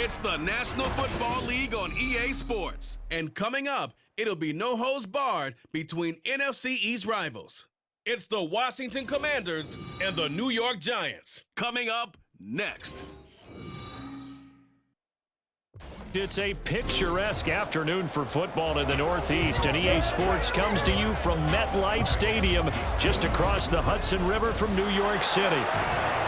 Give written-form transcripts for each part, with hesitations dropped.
It's the National Football League on EA Sports. And coming up, it'll be no holds barred between NFC East rivals. It's the Washington Commanders and the New York Giants. Coming up next. It's a picturesque afternoon for football in the Northeast, and EA Sports comes to you from MetLife Stadium, just across the Hudson River from New York City.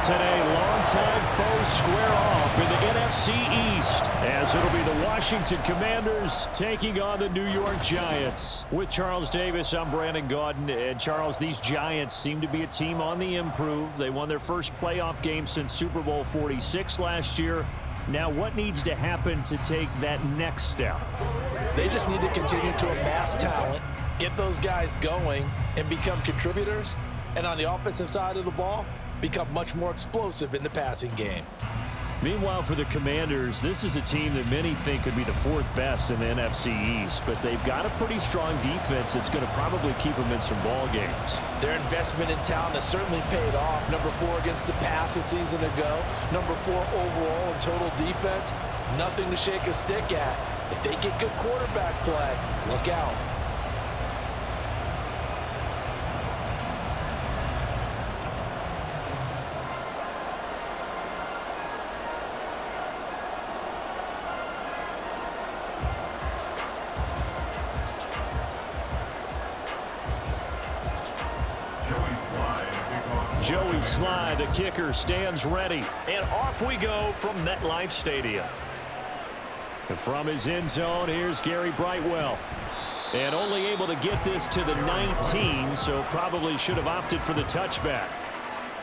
Today, longtime foes square off in the NFC East, as it'll be the Washington Commanders taking on the New York Giants. With Charles Davis, I'm Brandon Gaudin. And Charles, these Giants seem to be a team on the improve. They won their first playoff game since Super Bowl 46 last year. Now, what needs to happen to take that next step? They just need to continue to amass talent, get those guys going, and become contributors. And on the offensive side of the ball, become much more explosive in the passing game. Meanwhile, for the Commanders, this is a team that many think could be the fourth best in the NFC East, but they've got a pretty strong defense that's going to probably keep them in some ball games. Their investment in talent has certainly paid off. Number 4 against the pass a season ago. Number 4 overall in total defense. Nothing to shake a stick at. If they get good quarterback play, look out. Joey Sly, the kicker, stands ready. And off we go from MetLife Stadium. And from his end zone, here's Gary Brightwell. And only able to get this to the 19, so probably should have opted for the touchback.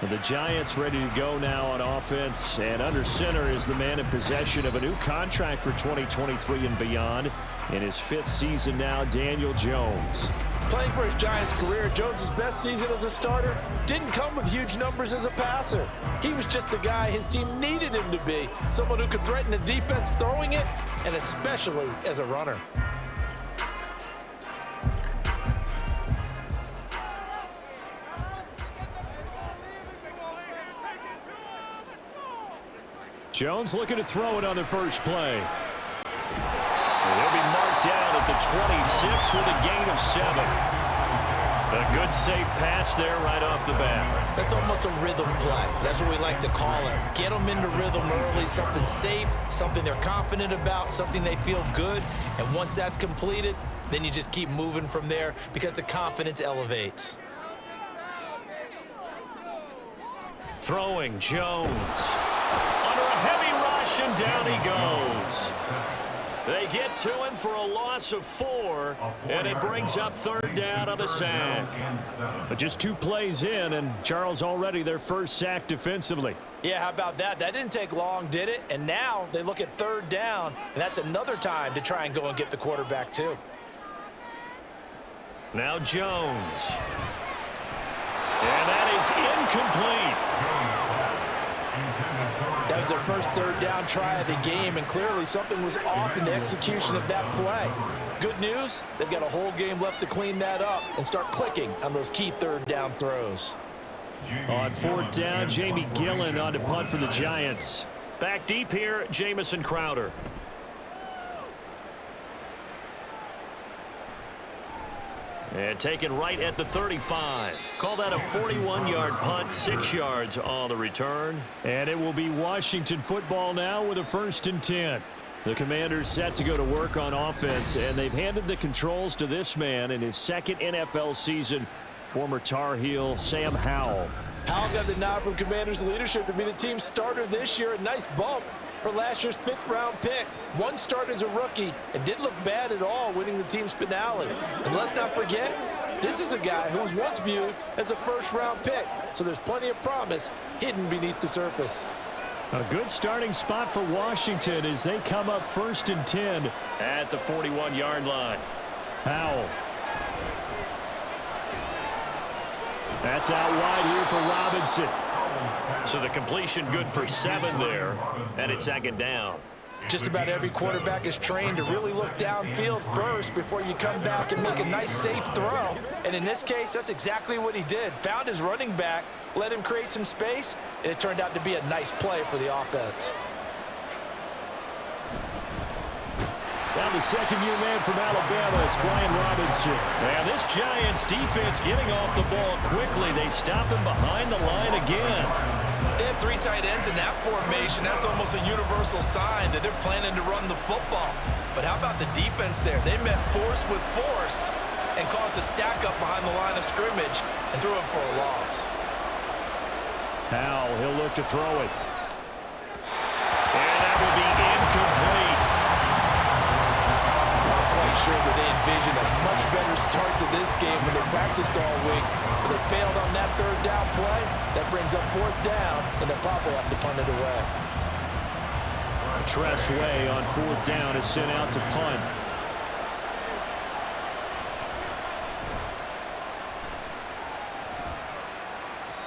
And the Giants ready to go now on offense. And under center is the man in possession of a new contract for 2023 and beyond. In his 5th season now, Daniel Jones. Playing for his Giants career, Jones' best season as a starter didn't come with huge numbers as a passer. He was just the guy his team needed him to be, someone who could threaten the defense throwing it, and especially as a runner. Jones looking to throw it on the first play. They'll be marked down at the 26 with a gain of 7. A good safe pass there right off the bat. That's almost a rhythm play. That's what we like to call it. Get them into rhythm early, something safe, something they're confident about, something they feel good. And once that's completed, then you just keep moving from there because the confidence elevates. Throwing Jones. Under a heavy rush, and down he goes. They get to him for a loss of 4, and it brings up 3rd down on the sack. But just 2 plays in, and Charles already their first sack defensively. Yeah, how about that? That didn't take long, did it? And now they look at 3rd down, and that's another time to try and go and get the quarterback too. Now Jones. And that is incomplete. That was their first 3rd down try of the game, and clearly something was off in the execution of that play. Good news, they've got a whole game left to clean that up and start clicking on those key 3rd down throws. On 4th down, Jamie Gillen on to punt for the Giants. Back deep here, Jamison Crowder. And taken right at the 35. Call that a 41-yard punt, 6 yards on the return. And it will be Washington football now with a 1st and 10. The Commanders set to go to work on offense, and they've handed the controls to this man in his 2nd NFL season, former Tar Heel Sam Howell. Howell got the nod from Commanders leadership to be the team's starter this year. A nice bump for last year's 5th-round pick. 1 start as a rookie and didn't look bad at all, winning the team's finale. And let's not forget, this is a guy who was once viewed as a 1st-round pick, so there's plenty of promise hidden beneath the surface. A good starting spot for Washington as they come up 1st and 10 at the 41-yard line. Howell. That's out wide here for Robinson. So the completion good for 7 there, and it's 2nd down. Just about every quarterback is trained to really look downfield first before you come back and make a nice, safe throw. And in this case, that's exactly what he did. Found his running back, let him create some space, and it turned out to be a nice play for the offense. Now the second-year man from Alabama, it's Brian Robinson. And this Giants defense getting off the ball quickly. They stop him behind the line again. They have 3 tight ends in that formation. That's almost a universal sign that they're planning to run the football. But how about the defense there? They met force with force and caused a stack up behind the line of scrimmage and threw him for a loss. Now he'll look to throw it. And that will be incomplete. Not quite sure that they envisioned a much better start to this game when they practiced all week. But they failed on that 3rd down play. That brings up 4th down, and they'll probably have to punt it away. Tress Way on 4th down is sent out to punt.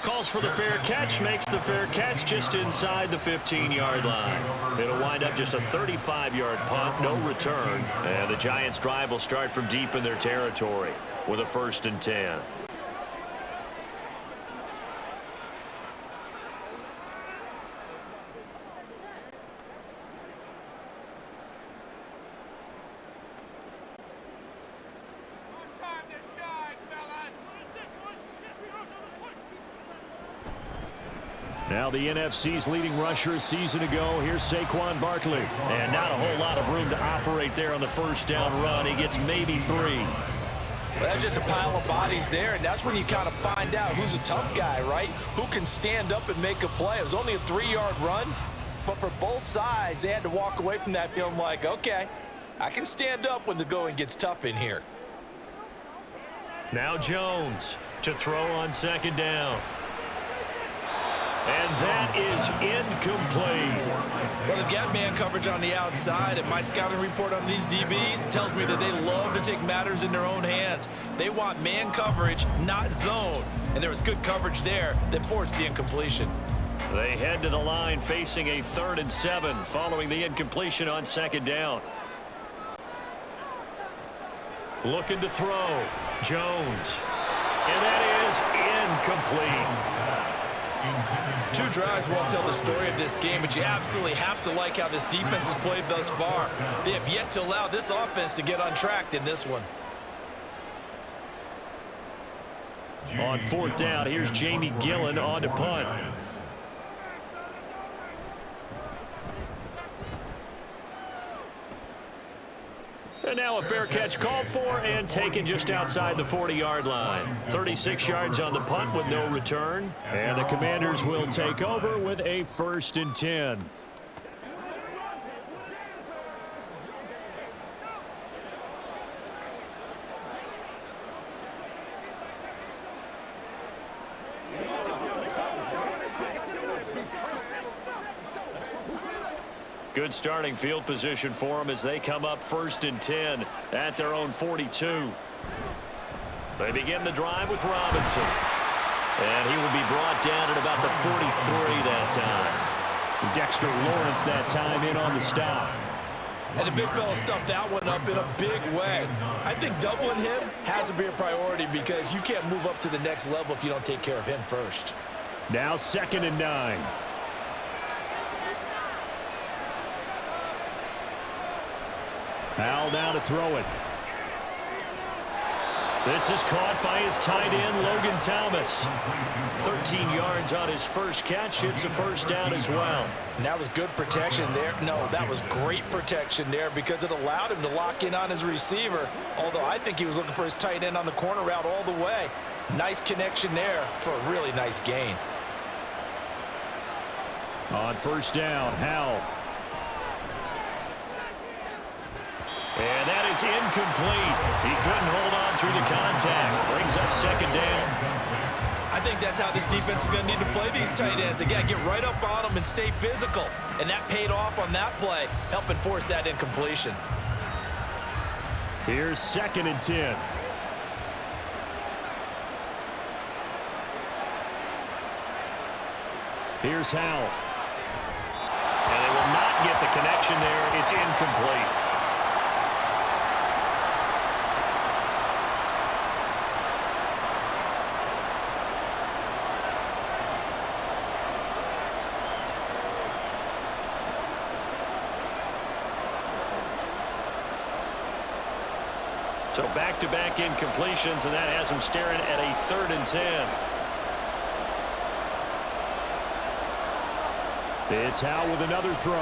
Calls for the fair catch, makes the fair catch just inside the 15-yard line. It'll wind up just a 35-yard punt, no return. And the Giants' drive will start from deep in their territory with a 1st and 10. Now the NFC's leading rusher a season ago. Here's Saquon Barkley. And not a whole lot of room to operate there on the 1st down run. He gets maybe 3. Well, that's just a pile of bodies there, and that's when you kind of find out who's a tough guy, right? Who can stand up and make a play. It was only a 3-yard run, but for both sides, they had to walk away from that feeling like, okay, I can stand up when the going gets tough in here. Now Jones to throw on 2nd down. And that is incomplete. Well, they've got man coverage on the outside, and my scouting report on these DBs tells me that they love to take matters in their own hands. They want man coverage, not zone. And there was good coverage there that forced the incompletion. They head to the line facing a 3rd and 7 following the incompletion on 2nd down. Looking to throw. Jones. And that is incomplete. 2 drives won't tell the story of this game, but you absolutely have to like how this defense has played thus far. They have yet to allow this offense to get untracked in this one. On 4th down, here's Jamie Gillen on to punt. And now a fair catch called for and taken just outside the 40-yard line. 36 yards on the punt with no return. And the Commanders will take over with a 1st and 10. Good starting field position for them as they come up 1st and 10 at their own 42. They begin the drive with Robinson. And he will be brought down at about the 43 that time. Dexter Lawrence that time in on the stop. And the big fella stuffed that one up in a big way. I think doubling him has to be a priority because you can't move up to the next level if you don't take care of him first. Now 2nd and 9. Howell now to throw it. This is caught by his tight end, Logan Thomas. 13 yards on his first catch. It's a 1st down as well. And that was good protection there. No, that was great protection there because it allowed him to lock in on his receiver, although I think he was looking for his tight end on the corner route all the way. Nice connection there for a really nice gain. On 1st down, Howell. And that is incomplete. He couldn't hold on through the contact. Brings up 2nd down. I think that's how this defense is going to need to play these tight ends. Again, get right up on them and stay physical. And that paid off on that play, helping force that incompletion. Here's 2nd and 10. Here's Howell. And they will not get the connection there. It's incomplete. So back-to-back incompletions, and that has him staring at a 3rd and 10. It's Howe with another throw.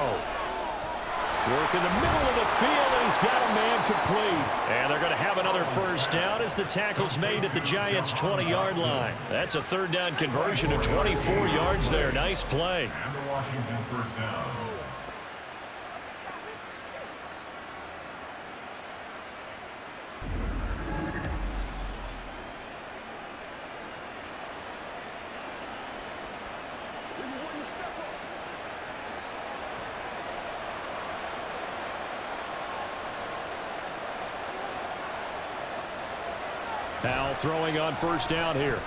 Work in the middle of the field, and he's got a man complete. And they're going to have another first down as the tackle's made at the Giants' 20-yard line. That's a 3rd down conversion of 24 yards there. Nice play. And the Washington first down. Now throwing on first down here.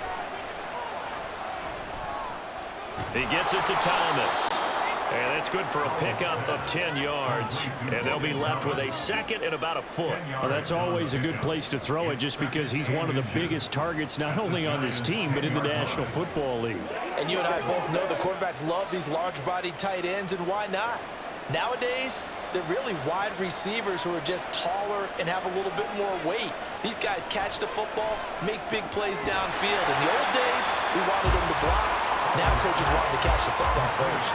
He gets it to Thomas. And that's good for a pickup of 10 yards. And they'll be left with a 2nd and about a foot. Well, that's always a good place to throw it just because he's one of the biggest targets not only on this team but in the National Football League. And you and I both know the quarterbacks love these large-bodied tight ends, and why not? Nowadays, they're really wide receivers who are just taller and have a little bit more weight. These guys catch the football, make big plays downfield. In the old days, we wanted them to block. Now coaches want them to catch the football first.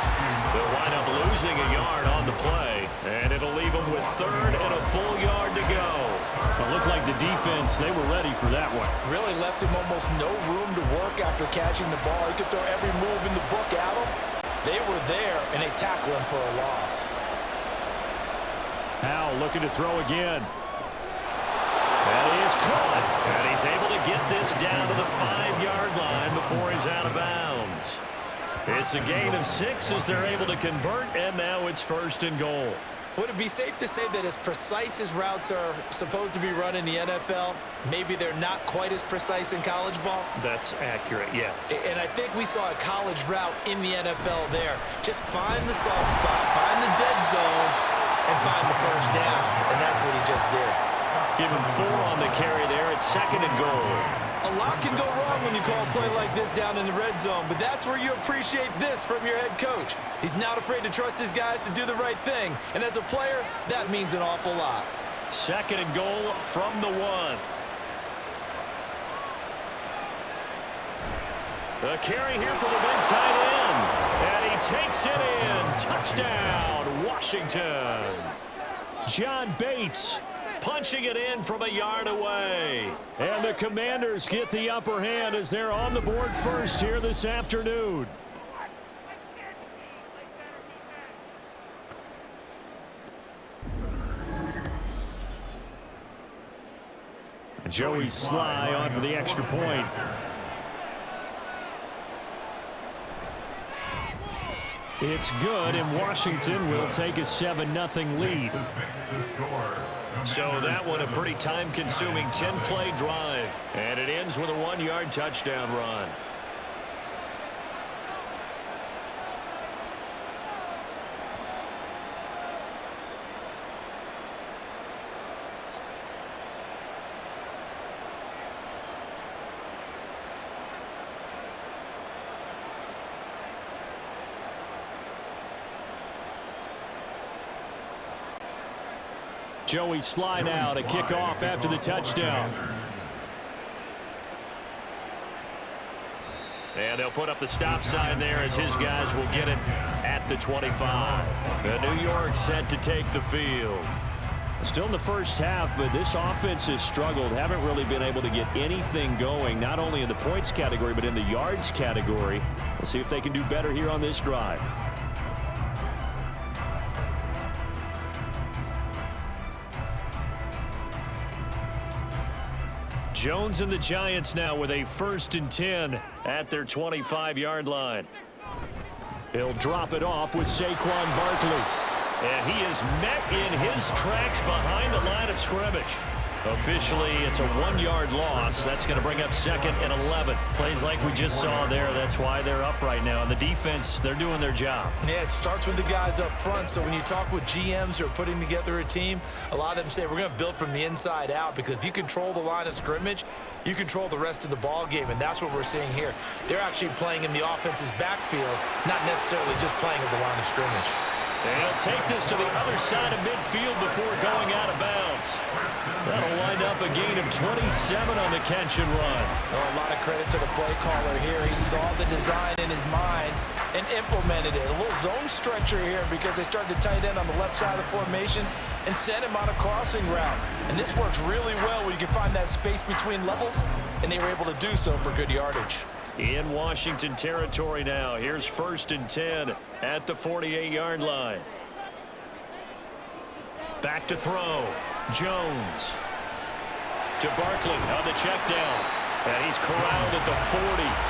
They'll wind up losing a yard on the play, and it'll leave them with 3rd and a full yard to go. It looked like the defense, they were ready for that one. Really left him almost no room to work after catching the ball. He could throw every move in the book at him. They were there, and they tackled him for a loss. Howe looking to throw again. That is caught, and he's able to get this down to the 5-yard line before he's out of bounds. It's a gain of 6 as they're able to convert, and now it's 1st and goal. Would it be safe to say that as precise as routes are supposed to be run in the NFL, maybe they're not quite as precise in college ball? That's accurate, yeah. And I think we saw a college route in the NFL there. Just find the soft spot, find the dead zone, and find the first down. And that's what he just did. Give him 4 on the carry there at 2nd and goal. A lot can go wrong when you call a play like this down in the red zone, but that's where you appreciate this from your head coach. He's not afraid to trust his guys to do the right thing, and as a player, that means an awful lot. 2nd and goal from the 1. The carry here for the big tight end, and he takes it in. Touchdown, Washington. John Bates punching it in from a yard away. and the Commanders get the upper hand as they're on the board first here this afternoon. Joey Sly on for the extra point. It's good, and Washington will take a 7-0 lead. So that one a pretty time-consuming 10-play drive. And it ends with a 1-yard touchdown run. Joey Sly now to kick off after the touchdown. And they'll put up the stop sign there as his guys will get it at the 25. The New York set to take the field. Still in the first half, but this offense has struggled. Haven't really been able to get anything going, not only in the points category, but in the yards category. We'll see if they can do better here on this drive. Jones and the Giants now with a 1st and 10 at their 25-yard line. He'll drop it off with Saquon Barkley. And he is met in his tracks behind the line of scrimmage. Officially, it's a 1-yard loss. That's going to bring up 2nd and 11. Plays like we just saw there. That's why they're up right now. And the defense, they're doing their job. Yeah, it starts with the guys up front. So when you talk with GMs who are putting together a team, a lot of them say we're going to build from the inside out, because if you control the line of scrimmage, you control the rest of the ball game, and that's what we're seeing here. They're actually playing in the offense's backfield, not necessarily just playing at the line of scrimmage. And he'll take this to the other side of midfield before going out of bounds. That'll wind up a gain of 27 on the catch and run. Oh, a lot of credit to the play caller here. He saw the design in his mind and implemented it. A little zone stretcher here because they started the tight end on the left side of the formation and sent him on a crossing route. And this works really well when you can find that space between levels, and they were able to do so for good yardage. In Washington territory now. Here's 1st and 10 at the 48-yard line. Back to throw. Jones to Barkley on the check down. And he's corralled at the 40,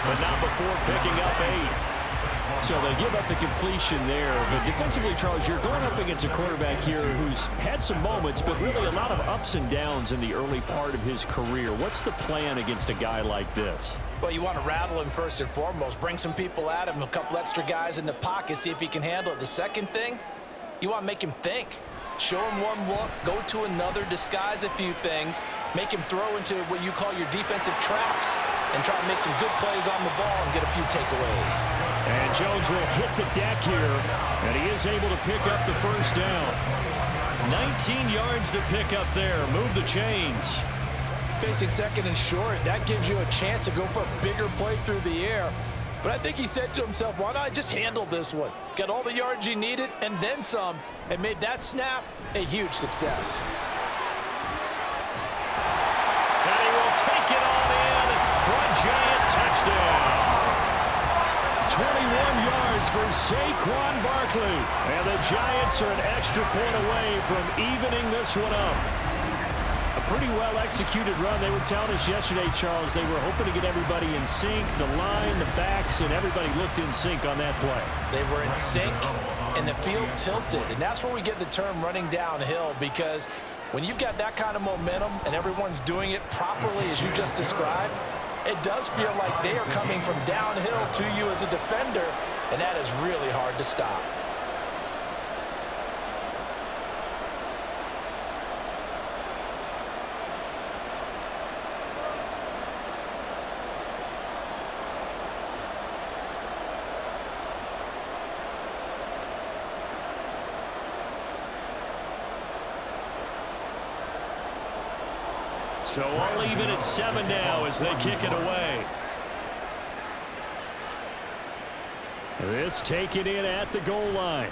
but not before picking up 8. So they give up the completion there. But defensively, Charles, you're going up against a quarterback here who's had some moments, but really a lot of ups and downs in the early part of his career. What's the plan against a guy like this? Well, you want to rattle him first and foremost. Bring some people at him, a couple extra guys in the pocket, see if he can handle it. The second thing, you want to make him think. Show him one look, go to another, disguise a few things, make him throw into what you call your defensive traps, and try to make some good plays on the ball and get a few takeaways. And Jones will hit the deck here, and he is able to pick up the first down. 19 yards to pick up there. Move the chains. Facing 2nd and short, that gives you a chance to go for a bigger play through the air. But I think he said to himself, why not just handle this one? Got all the yards you needed and then some, and made that snap a huge success. And he will take it on in for a giant touchdown. 21 yards for Saquon Barkley. And the Giants are an extra point away from evening this one up. A pretty well-executed run. They were telling us yesterday, Charles, they were hoping to get everybody in sync, the line, the backs, and everybody looked in sync on that play. They were in sync, and the field tilted. And that's where we get the term running downhill, because when you've got that kind of momentum and everyone's doing it properly as you just described, it does feel like they are coming from downhill to you as a defender, and that is really hard to stop. So all even at 7 now as they kick it away. This taken in at the goal line.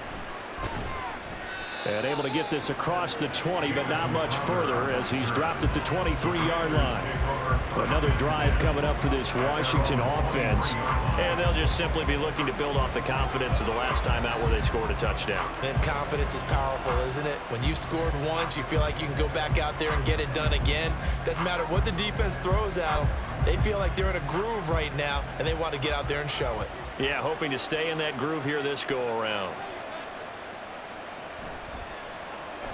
And able to get this across the 20, but not much further as he's dropped at the 23-yard line. Another drive coming up for this Washington offense. And they'll just simply be looking to build off the confidence of the last time out where they scored a touchdown. And confidence is powerful, isn't it? When you've scored once, you feel like you can go back out there and get it done again. Doesn't matter what the defense throws at them. They feel like they're in a groove right now, and they want to get out there and show it. Yeah, hoping to stay in that groove here this go-around.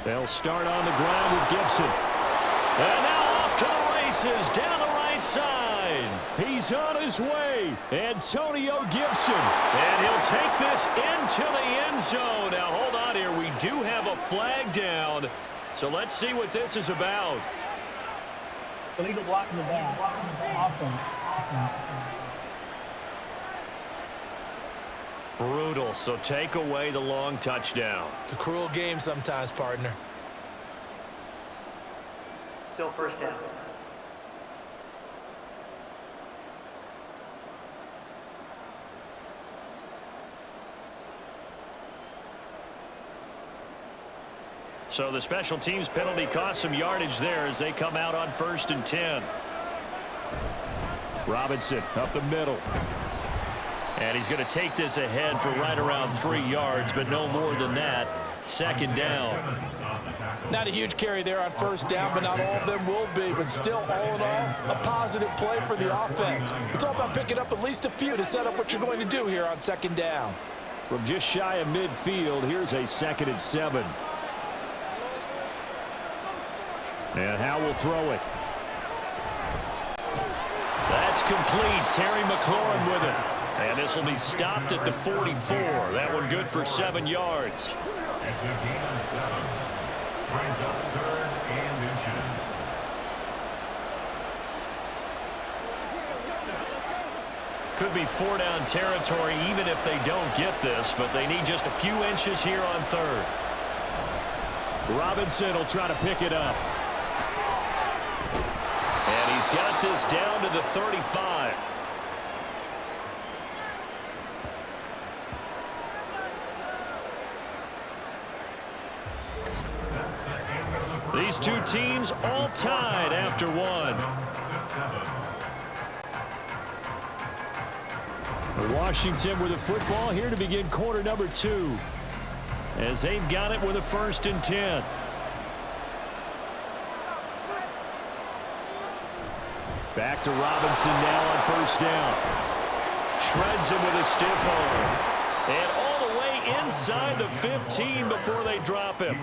They'll start on the ground with Gibson. And now off to the races down the right side. He's on his way. Antonio Gibson. And he'll take this into the end zone. Now, hold on here. We do have a flag down. So let's see what this is about. Illegal blocking the ball. Offense. Brutal. So take away the long touchdown. It's a cruel game sometimes, partner. Still first down. So the special teams penalty cost some yardage there as they come out on 1st and 10. Robinson up the middle. And he's going to take this ahead for right around 3 yards, but no more than that. 2nd down. Not a huge carry there on 1st down, but not all of them will be. But still, all in all, a positive play for the offense. It's all about picking up at least a few to set up what you're going to do here on 2nd down. From just shy of midfield, here's a 2nd and 7. And Howe will throw it. That's complete. Terry McLaurin with it. And this will be stopped at the 44. That one good for 7 yards. It's a gain of 7. Brings up 3rd and inches. Could be 4-down territory even if they don't get this, but they need just a few inches here on third. Robinson will try to pick it up. And he's got this down to the 35. These two teams all tied after one. Washington with the football here to begin quarter number 2. As they've got it with a 1st and 10. Back to Robinson now on 1st down. Shreds him with a stiff arm. And all the way inside the 15 before they drop him.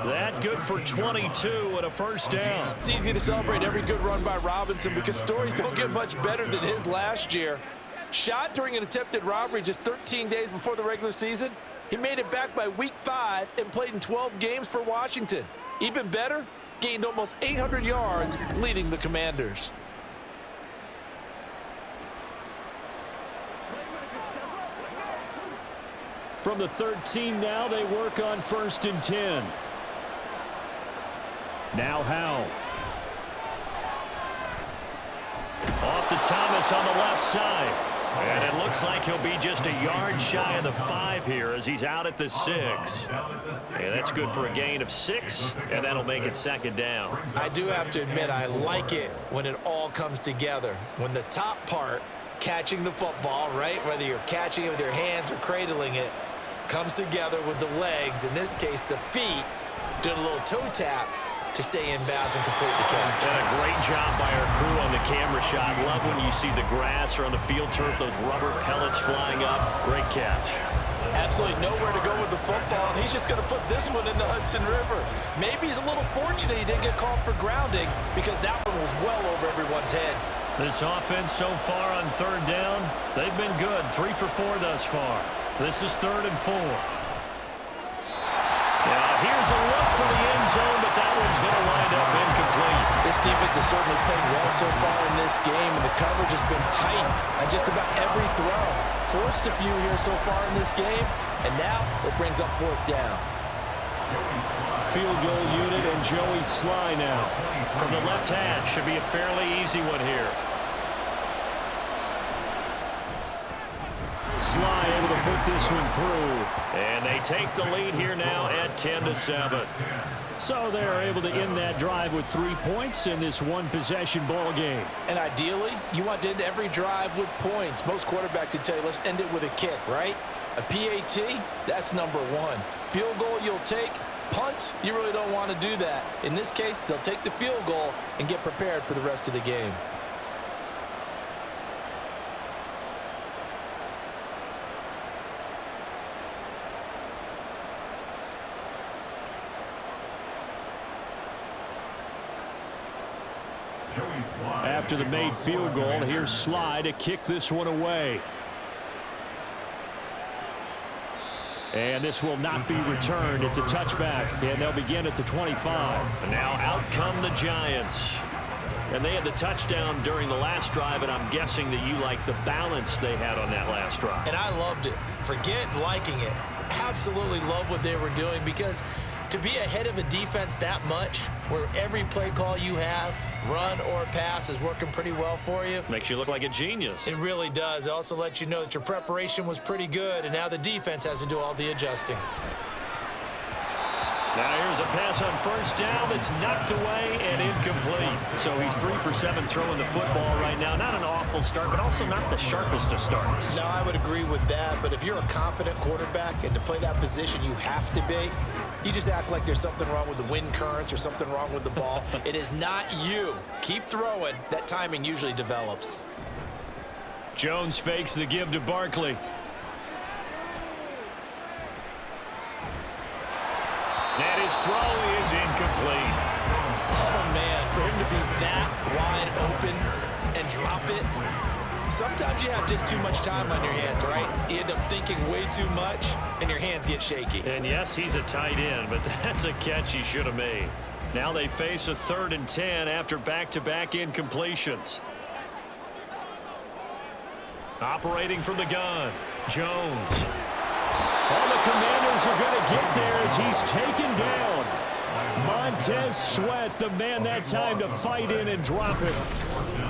That good for 22 and a 1st down. It's easy to celebrate every good run by Robinson because stories don't get much better than his last year. Shot during an attempted robbery just 13 days before the regular season. He made it back by week 5 and played in 12 games for Washington. Even better, gained almost 800 yards leading the Commanders. From the 13 now, they work on 1st and 10. Now Howe. Off to Thomas on the left side. And it looks like he'll be just a yard shy of the 5 here as he's out at the 6. And that's good for a gain of 6, and that'll make it 2nd down. I do have to admit, I like it when it all comes together. When the top part, catching the football, right, whether you're catching it with your hands or cradling it, comes together with the legs, in this case the feet, doing a little toe tap to stay in bounds and complete the catch. And a great job by our crew on the camera shot. Love when you see the grass or on the field turf, those rubber pellets flying up. Great catch. Absolutely nowhere to go with the football, and he's just going to put this one in the Hudson River. Maybe he's a little fortunate he didn't get called for grounding because that one was well over everyone's head. This offense so far on 3rd down, they've been good. 3 for 4 thus far. This is 3rd and 4. Now here's a look for the end zone, but that one's going to wind up incomplete. This defense has certainly played well so far in this game, and the coverage has been tight on just about every throw. Forced a few here so far in this game, and now it brings up 4th down. Field goal unit and Joey Sly now. From the left hash, should be a fairly easy one here. Sly able to put this one through. And they take the lead here now at 10-7. So they're able to end that drive with 3 points in this one-possession ball game. And ideally, you want to end every drive with points. Most quarterbacks would tell you, let's end it with a kick, right? A PAT, that's number 1. Field goal you'll take. Punts, you really don't want to do that. In this case, they'll take the field goal and get prepared for the rest of the game. After the made field goal, here's Sly to kick this one away. And this will not be returned. It's a touchback, and they'll begin at the 25. And now out come the Giants. And they had the touchdown during the last drive, and I'm guessing that you like the balance they had on that last drive. And I loved it. Forget liking it. Absolutely love what they were doing, because to be ahead of a defense that much, where every play call you have, run or pass, is working pretty well for you. Makes you look like a genius. It really does. It also lets you know that your preparation was pretty good, and now the defense has to do all the adjusting. Now here's a pass on 1st down that's knocked away and incomplete. So he's 3 for 7 throwing the football right now. Not an awful start, but also not the sharpest of starts. No, I would agree with that. But if you're a confident quarterback and to play that position you have to be, you just act like there's something wrong with the wind currents or something wrong with the ball. It is not you. Keep throwing. That timing usually develops. Jones fakes the give to Barkley. And his throw is incomplete. Oh, man, for him to be that wide open and drop it, sometimes you have just too much time on your hands, right? You end up thinking way too much, and your hands get shaky. And yes, he's a tight end, but that's a catch he should have made. Now they face a 3rd and 10 after back-to-back incompletions. Operating from the gun, Jones. All the Commanders are going to get there as he's taken down. Montez Sweat, the man that time to fight in and drop it.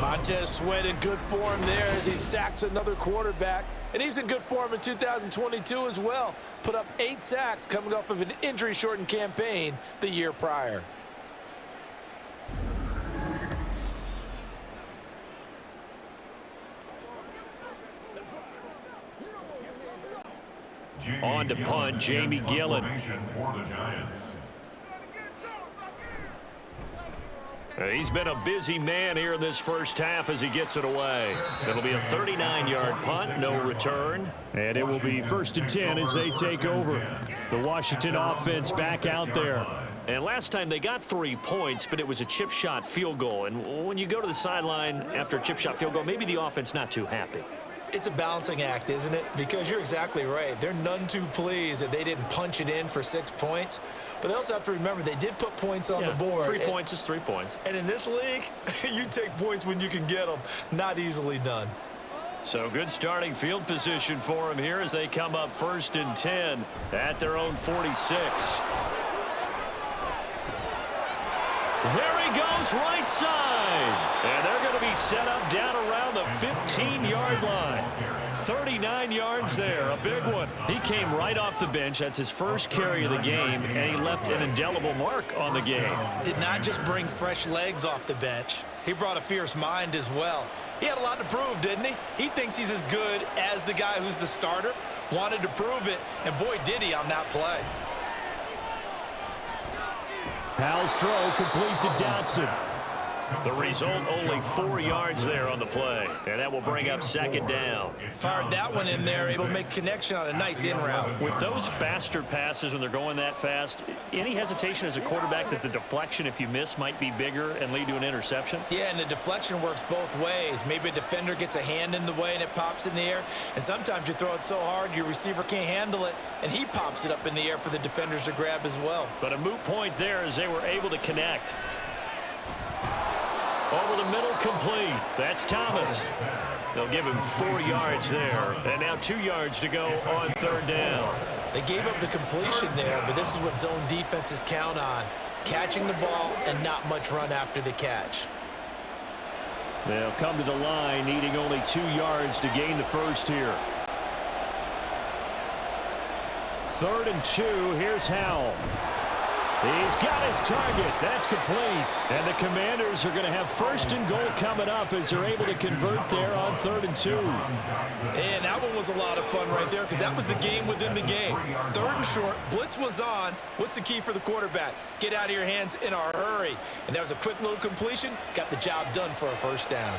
Montez Sweat in good form there as he sacks another quarterback. And he's in good form in 2022 as well. Put up 8 sacks coming off of an injury-shortened campaign the year prior. On to punt, Jamie Gillen. He's been a busy man here in this first half as he gets it away. It'll be a 39-yard punt, no return. And it will be 1st and 10 as they take over. The Washington offense back out there. And last time they got 3 points, but it was a chip shot field goal. And when you go to the sideline after a chip shot field goal, maybe the offense not too happy. It's a balancing act, isn't it? Because you're exactly right. They're none too pleased that they didn't punch it in for 6 points. But they also have to remember they did put points on the board. 3 points is 3 points. And in this league, you take points when you can get them. Not easily done. So good starting field position for them here as they come up 1st and 10 at their own 46. There he goes, right side. And they're going to be set up down around the 15-yard line. 39 yards there, a big one. He came right off the bench. That's his first carry of the game, and he left an indelible mark on the game. Did not just bring fresh legs off the bench. He brought a fierce mind as well. He had a lot to prove, didn't he? He thinks he's as good as the guy who's the starter. Wanted to prove it, and boy, did he on that play. Powell's throw complete to Dotson. The result, only 4 yards there on the play. And that will bring up 2nd down. Fired that one in there, able to make connection on a nice in route. With those faster passes when they're going that fast, any hesitation as a quarterback that the deflection, if you miss, might be bigger and lead to an interception? Yeah, and the deflection works both ways. Maybe a defender gets a hand in the way and it pops in the air. And sometimes you throw it so hard your receiver can't handle it, and he pops it up in the air for the defenders to grab as well. But a moot point there as they were able to connect. Over the middle, complete. That's Thomas. They'll give him 4 yards there. And now 2 yards to go on 3rd down. They gave up the completion there, but this is what zone defenses count on. Catching the ball and not much run after the catch. They'll come to the line, needing only 2 yards to gain the first here. 3rd and 2. Here's Howell. He's got his target. That's complete. And the Commanders are going to have 1st and goal coming up as they're able to convert there on 3rd and 2. And that one was a lot of fun right there because that was the game within the game. 3rd and short. Blitz was on. What's the key for the quarterback? Get out of your hands in a hurry. And that was a quick little completion. Got the job done for a 1st down.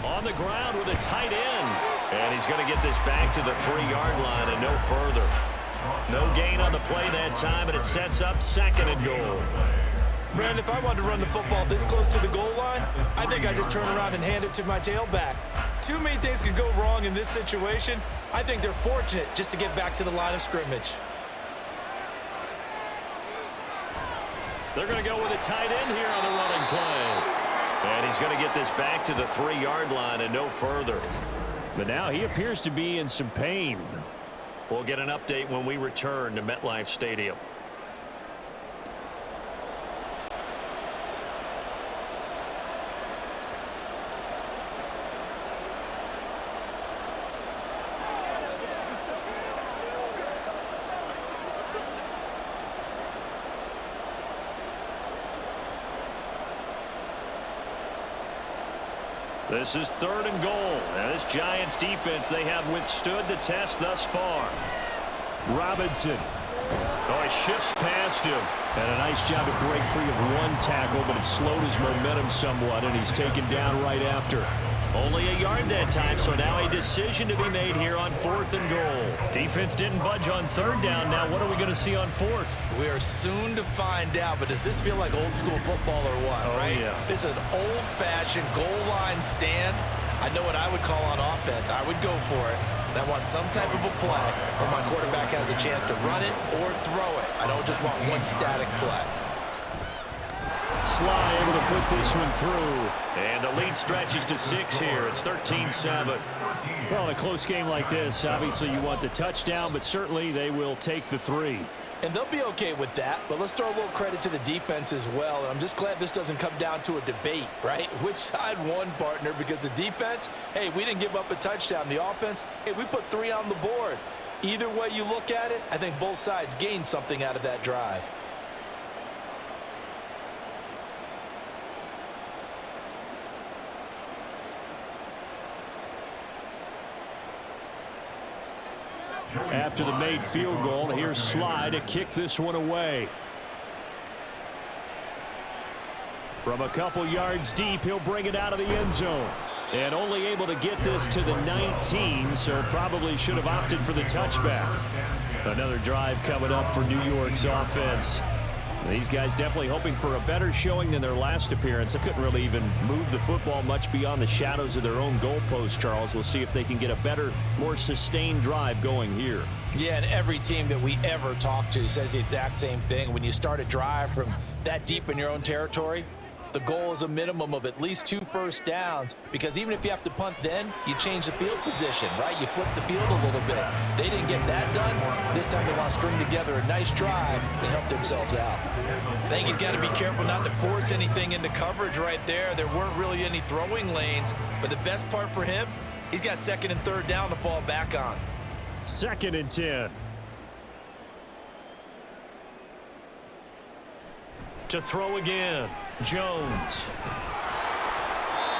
On the ground with a tight end. And he's going to get this back to the 3-yard line and no further. No gain on the play that time, and it sets up 2nd and goal. Brandon, if I wanted to run the football this close to the goal line, I think I'd just turn around and hand it to my tailback. Too many things could go wrong in this situation. I think they're fortunate just to get back to the line of scrimmage. They're going to go with a tight end here on the running play. And he's going to get this back to the 3-yard line and no further. But now he appears to be in some pain. We'll get an update when we return to MetLife Stadium. This is 3rd and goal. Now this Giants defense, they have withstood the test thus far. Robinson. Oh, he shifts past him. And a nice job to break free of 1 tackle, but it slowed his momentum somewhat, and he's taken down right after. Only a yard that time, so now a decision to be made here on 4th and goal. Defense didn't budge on 3rd down. Now what are we going to see on 4th? We are soon to find out, but does this feel like old school football or what, right? Yeah. This is an old-fashioned goal line stand. I know what I would call on offense. I would go for it. And I want some type of a play where my quarterback has a chance to run it or throw it. I don't just want one static play. Sly able to put this one through. And the lead stretches to 6 here. It's 13-7. Well, in a close game like this, obviously you want the touchdown, but certainly they will take the 3. And they'll be okay with that, but let's throw a little credit to the defense as well. And I'm just glad this doesn't come down to a debate, right? Which side won, partner? Because the defense, hey, we didn't give up a touchdown. The offense, hey, we put 3 on the board. Either way you look at it, I think both sides gained something out of that drive. After the made field goal, here's Sly to kick this one away. From a couple yards deep, he'll bring it out of the end zone. And only able to get this to the 19, so probably should have opted for the touchback. Another drive coming up for New York's offense. These guys definitely hoping for a better showing than their last appearance. They couldn't really even move the football much beyond the shadows of their own goalpost, Charles. We'll see if they can get a better, more sustained drive going here. Yeah, and every team that we ever talk to says the exact same thing. When you start a drive from that deep in your own territory, the goal is a minimum of at least 2 first downs, because even if you have to punt then, you change the field position, right? You flip the field a little bit. They didn't get that done. This time they want to string together a nice drive and help themselves out. I think he's got to be careful not to force anything into coverage right there. There weren't really any throwing lanes, but the best part for him, he's got 2nd and 3rd down to fall back on. 2nd and 10. To throw again, Jones.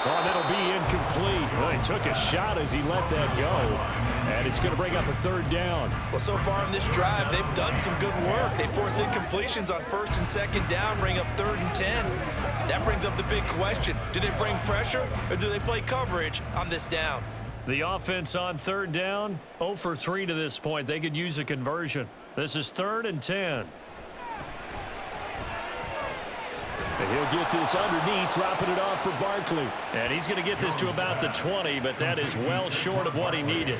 Oh, that'll be incomplete. Well, he took a shot as he let that go. And it's going to bring up a 3rd down. Well, so far in this drive, they've done some good work. They force incompletions on 1st and 2nd down, bring up 3rd and 10. That brings up the big question. Do they bring pressure or do they play coverage on this down? The offense on 3rd down, 0 for 3 to this point. They could use a conversion. This is 3rd and 10. And he'll get this underneath, dropping it off for Barkley. And he's going to get this to about the 20, but that is well short of what he needed.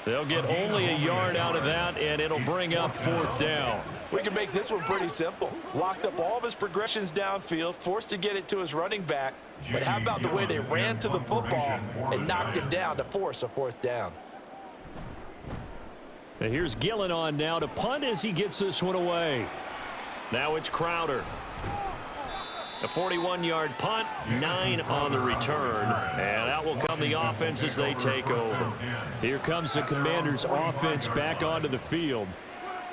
They'll get only a yard out of that, and it'll bring up 4th down. We can make this one pretty simple. Locked up all of his progressions downfield, forced to get it to his running back. But how about the way they ran to the football and knocked him down to force a 4th down? And here's Gillen on now to punt as he gets this one away. Now it's Crowder. A 41-yard punt, 9 on the return, and out will come the offense as they take over. Here comes the Commanders' offense back onto the field.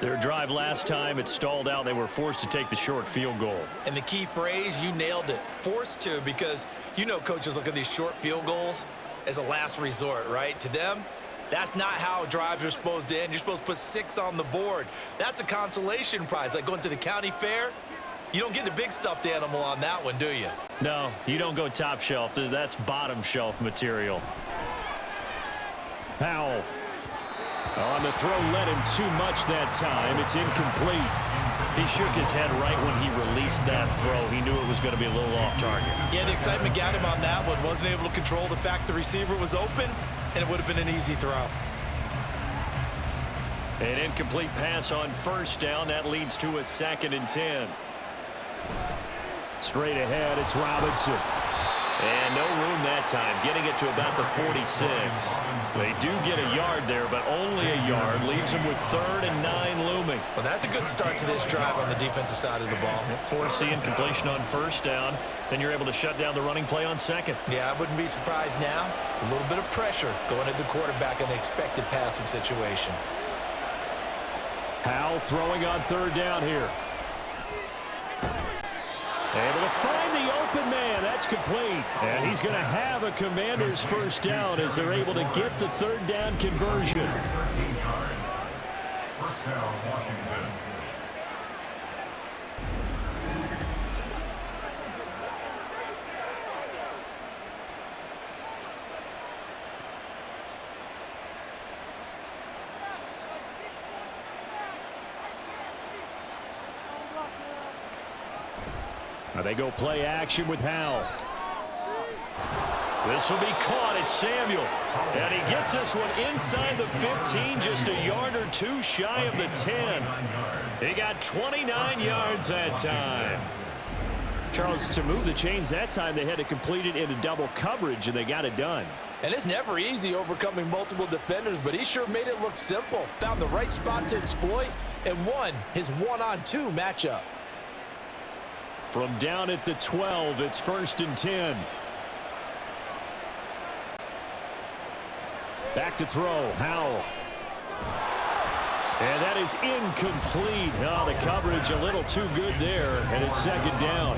Their drive last time, it stalled out. They were forced to take the short field goal. And the key phrase, you nailed it, forced to, because you know coaches look at these short field goals as a last resort, right? To them, that's not how drives are supposed to end. You're supposed to put 6 on the board. That's a consolation prize, like going to the county fair. You don't get the big stuffed animal on that one, do you? No, you don't go top shelf. That's bottom shelf material. Powell. On the throw, led him too much that time. It's incomplete. He shook his head right when he released that throw. He knew it was going to be a little off target. Yeah, the excitement got him on that one. Wasn't able to control the fact the receiver was open, and it would have been an easy throw. An incomplete pass on 1st down. That leads to a 2nd and 10. Straight ahead, it's Robinson. And no room that time, getting it to about the 46. They do get a yard there, but only a yard. Leaves them with 3rd and 9 looming. Well, that's a good start to this drive on the defensive side of the ball. Force the incompletion on 1st down. Then you're able to shut down the running play on 2nd. Yeah, I wouldn't be surprised now. A little bit of pressure going at the quarterback in the expected passing situation. Powell throwing on 3rd down here. Able to find the open man. That's complete. And he's going to have a Commander's 1st down as they're able to get the 3rd down conversion. 13 yards. 1st down, Washington. They go play action with Howell. This will be caught. It's Samuel. And he gets this one inside the 15, just a yard or 2 shy of the 10. He got 29 yards that time. Charles, to move the chains that time, they had to complete it in a double coverage, and they got it done. And it's never easy overcoming multiple defenders, but he sure made it look simple. Found the right spot to exploit and won his one-on-two matchup. From down at the 12, it's 1st and 10. Back to throw, Howell. And that is incomplete. Oh, the coverage a little too good there, and it's 2nd down.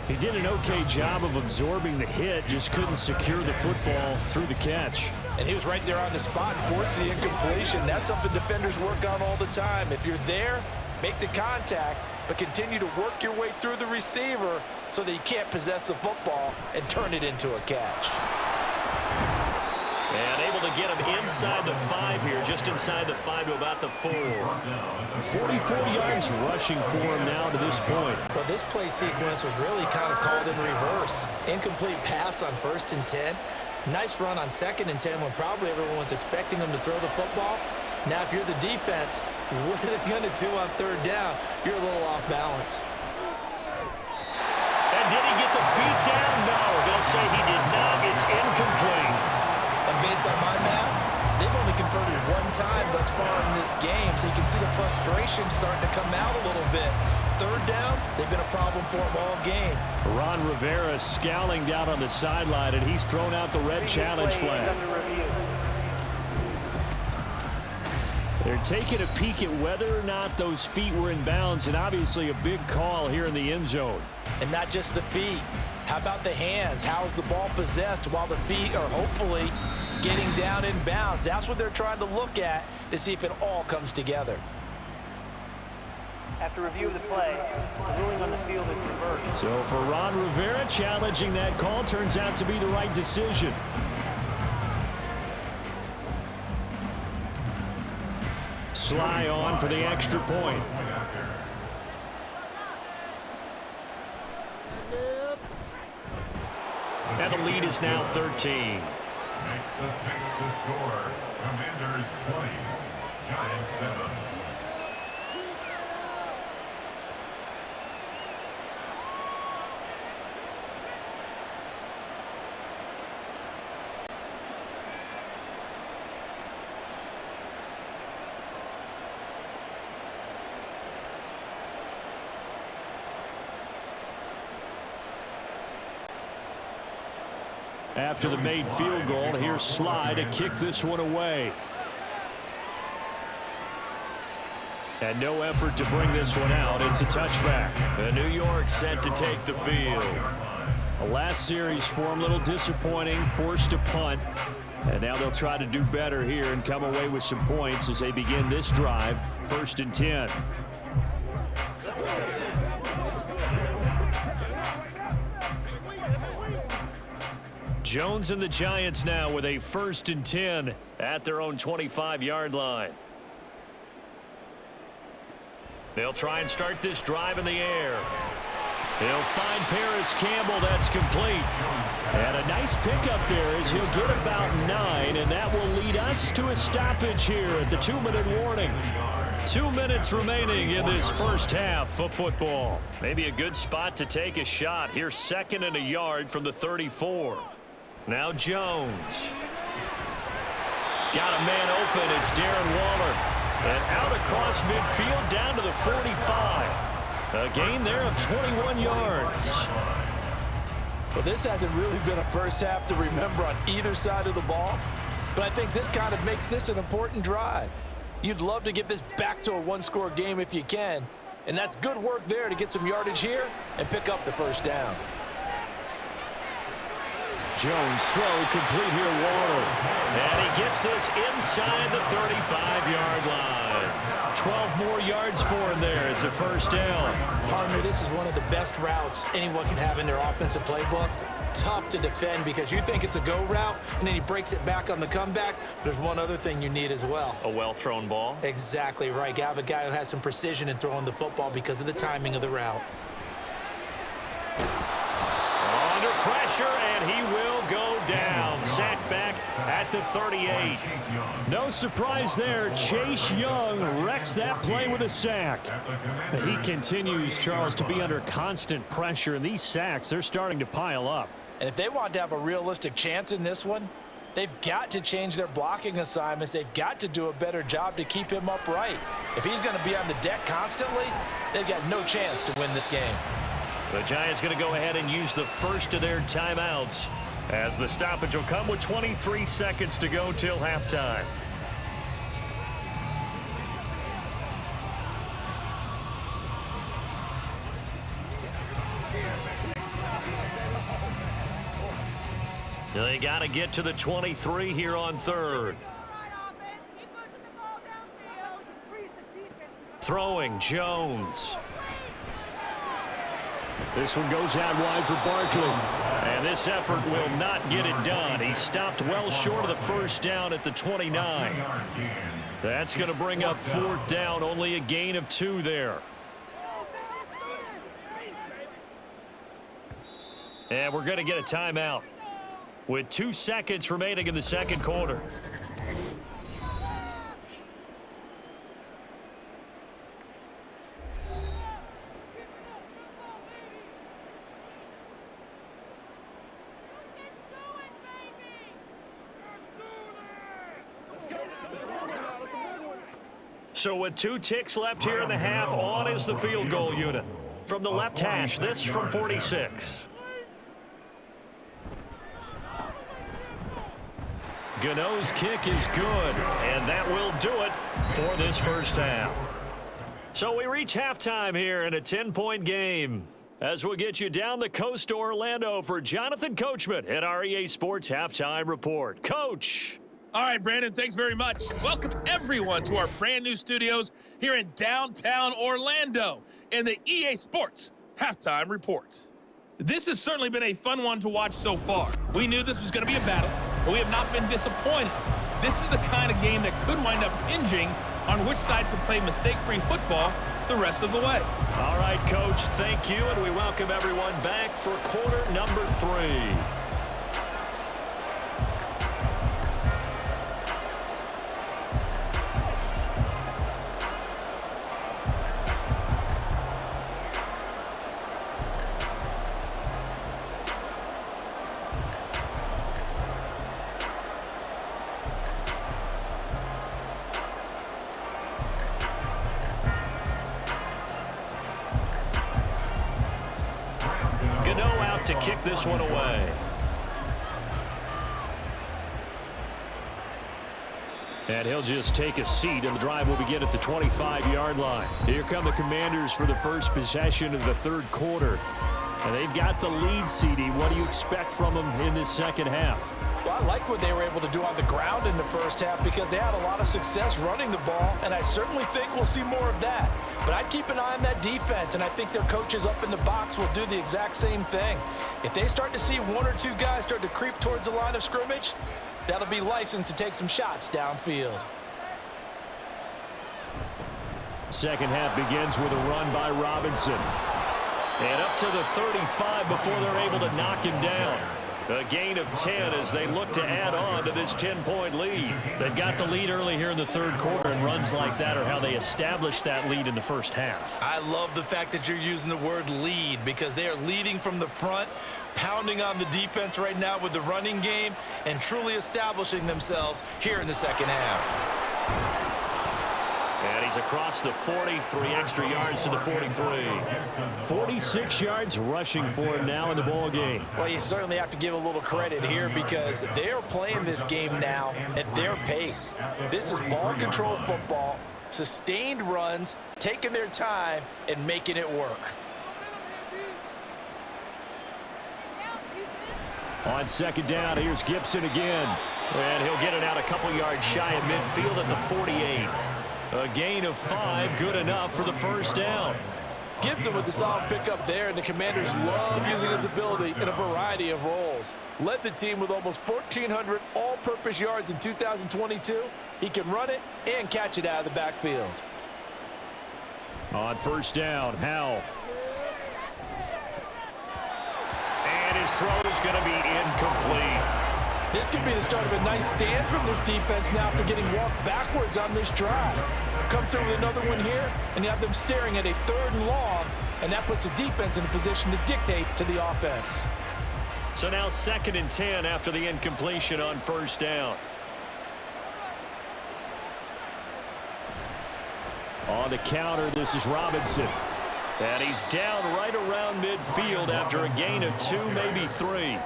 He did an okay job of absorbing the hit, just couldn't secure the football through the catch. And he was right there on the spot, forced the incompletion. That's something defenders work on all the time. If you're there, make the contact, but continue to work your way through the receiver so that you can't possess the football and turn it into a catch. And able to get him inside the 5 here, just inside the 5 to about the 4. 44 yards rushing for him now to this point. Well, this play sequence was really kind of called in reverse. Incomplete pass on 1st and 10. Nice run on 2nd and 10 when probably everyone was expecting him to throw the football. Now, if you're the defense, what are they going to do on 3rd down? You're a little off balance. And did he get the feet down? No, they'll say he did not. It's incomplete. And based on my math, they've only converted 1 time thus far in this game, so you can see the frustration starting to come out a little bit. 3rd downs, they've been a problem for them all game. Ron Rivera scowling down on the sideline, and he's thrown out the red challenge flag. They're taking a peek at whether or not those feet were in bounds, and obviously a big call here in the end zone. And not just the feet. How about the hands? How's the ball possessed while the feet are hopefully getting down in bounds? That's what they're trying to look at to see if it all comes together. After review of the play, the ruling on the field is reversed. So for Ron Rivera, challenging that call turns out to be the right decision. Sly on for the extra point. And the lead is now 13. Makes the score. Commanders 20, Giants 7. After the made field goal, here's Sly to kick this one away. And no effort to bring this one out. It's a touchback. And New York set to take the field. The last series for them, a little disappointing, forced to punt. And now they'll try to do better here and come away with some points as they begin this drive, 1st and 10. Jones and the Giants now with a 1st and 10 at their own 25-yard line. They'll try and start this drive in the air. He'll find Paris Campbell. That's complete. And a nice pickup there as he'll get about 9, and that will lead us to a stoppage here at the 2-minute warning. 2 minutes remaining in this first half of football. Maybe a good spot to take a shot. Here's 2nd and a yard from the 34. Now Jones. Got a man open. It's Darren Waller. And out across midfield down to the 45. A gain there of 21 yards. Well, this hasn't really been a first half to remember on either side of the ball, but I think this kind of makes this an important drive. You'd love to get this back to a 1-score game if you can, and that's good work there to get some yardage here and pick up the 1st down. Jones throw complete here, Waller. And he gets this inside the 35-yard line. 12 more yards for him there. It's a 1st down. Partner, this is one of the best routes anyone can have in their offensive playbook. Tough to defend because you think it's a go route, and then he breaks it back on the comeback. There's one other thing you need as well. A well-thrown ball. Exactly right. You have a guy who has some precision in throwing the football because of the timing of the route. Under pressure, and he will go down. Sacked back at at the 38. No surprise there. Chase Young wrecks that play with a sack. But he continues, Charles, to be under constant pressure, and these sacks, they're starting to pile up. And if they want to have a realistic chance in this one, they've got to change their blocking assignments. They've got to do a better job to keep him upright. If he's going to be on the deck constantly, they've got no chance to win this game. The Giants going to go ahead and use the first of their timeouts, as the stoppage will come with 23 seconds to go till halftime. They got to get to the 23 here on third. Throwing Jones. This one goes out wide for Barkley. And this effort will not get it done. He stopped well short of the first down at the 29. That's going to bring up fourth down, only a gain of 2 there. And we're going to get a timeout with 2 seconds remaining in the second quarter. So with 2 ticks left here in the half, on is the field goal unit. From the left hash, this from 46. Gano's kick is good, and that will do it for this first half. So we reach halftime here in a 10-point game, as we'll get you down the coast to Orlando for Jonathan Coachman at our EA Sports Halftime Report. Coach. All right, Brandon, thanks very much. Welcome, everyone, to our brand-new studios here in downtown Orlando in the EA Sports Halftime Report. This has certainly been a fun one to watch so far. We knew this was going to be a battle, but we have not been disappointed. This is the kind of game that could wind up hinging on which side could play mistake-free football the rest of the way. All right, Coach, thank you, and we welcome everyone back for quarter number 3. To kick this one away. And he'll just take a seat, and the drive will begin at the 25-yard line. Here come the Commanders for the first possession of the third quarter. And they've got the lead, CD. What do you expect from them in this second half? Well, I like what they were able to do on the ground in the first half because they had a lot of success running the ball, and I certainly think we'll see more of that. But I'd keep an eye on that defense, and I think their coaches up in the box will do the exact same thing. If they start to see 1 or 2 guys start to creep towards the line of scrimmage, that'll be licensed to take some shots downfield. Second half begins with a run by Robinson. And up to the 35 before they're able to knock him down. A gain of 10 as they look to add on to this 10-point lead. They've got the lead early here in the third quarter, and runs like that are how they established that lead in the first half. I love the fact that you're using the word lead because they are leading from the front, pounding on the defense right now with the running game, and truly establishing themselves here in the second half. And he's across the 40, 3 extra yards to the 43. 46 yards rushing for him now in the ball game. Well, you certainly have to give a little credit here because they're playing this game now at their pace. This is ball control football, sustained runs, taking their time, and making it work. On second down, here's Gibson again. And he'll get it out a couple yards shy of midfield at the 48. A gain of 5, good enough for the first down. Gibson with the solid pickup there, and the Commanders love using his ability in a variety of roles. Led the team with almost 1,400 all-purpose yards in 2022. He can run it and catch it out of the backfield. On first down, Howell. And his throw is going to be incomplete. This could be the start of a nice stand from this defense now after getting walked backwards on this drive. Come through with another one here, and you have them staring at a 3rd and long, and that puts the defense in a position to dictate to the offense. So now 2nd and 10 after the incompletion on 1st down. On the counter, this is Robinson. And he's down right around midfield after a gain of 2, maybe 3.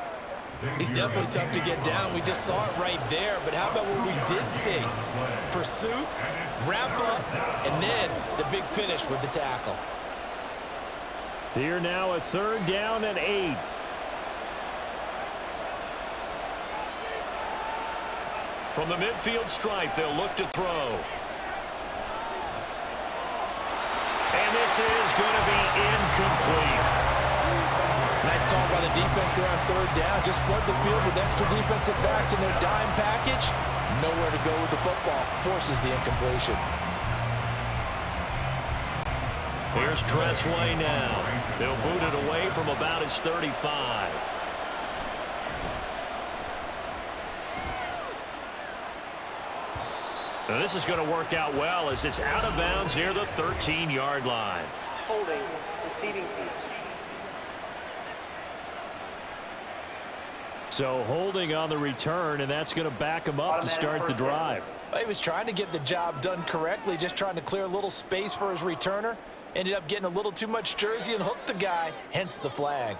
He's definitely tough to get down. We just saw it right there. But how about what we did see? Pursuit, wrap up, and then the big finish with the tackle. Here now a 3rd down and 8. From the midfield stripe, they'll look to throw. And this is going to be incomplete. Nice call by the defense there on 3rd down. Just flood the field with extra defensive backs in their dime package. Nowhere to go with the football. Forces the incompletion. Here's Tressway now. They'll boot it away from about his 35. Now this is going to work out well as it's out of bounds near the 13-yard line. Holding, receiving team. So holding on the return, and that's going to back him up to start the drive. He was trying to get the job done correctly, just trying to clear a little space for his returner. Ended up getting a little too much jersey and hooked the guy, hence the flag.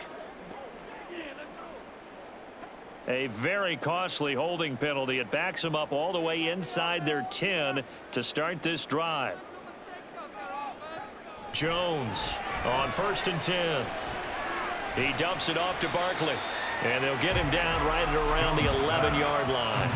A very costly holding penalty. It backs them up all the way inside their 10 to start this drive. Jones on 1st and 10. He dumps it off to Barkley. And they'll get him down right around the 11-yard line.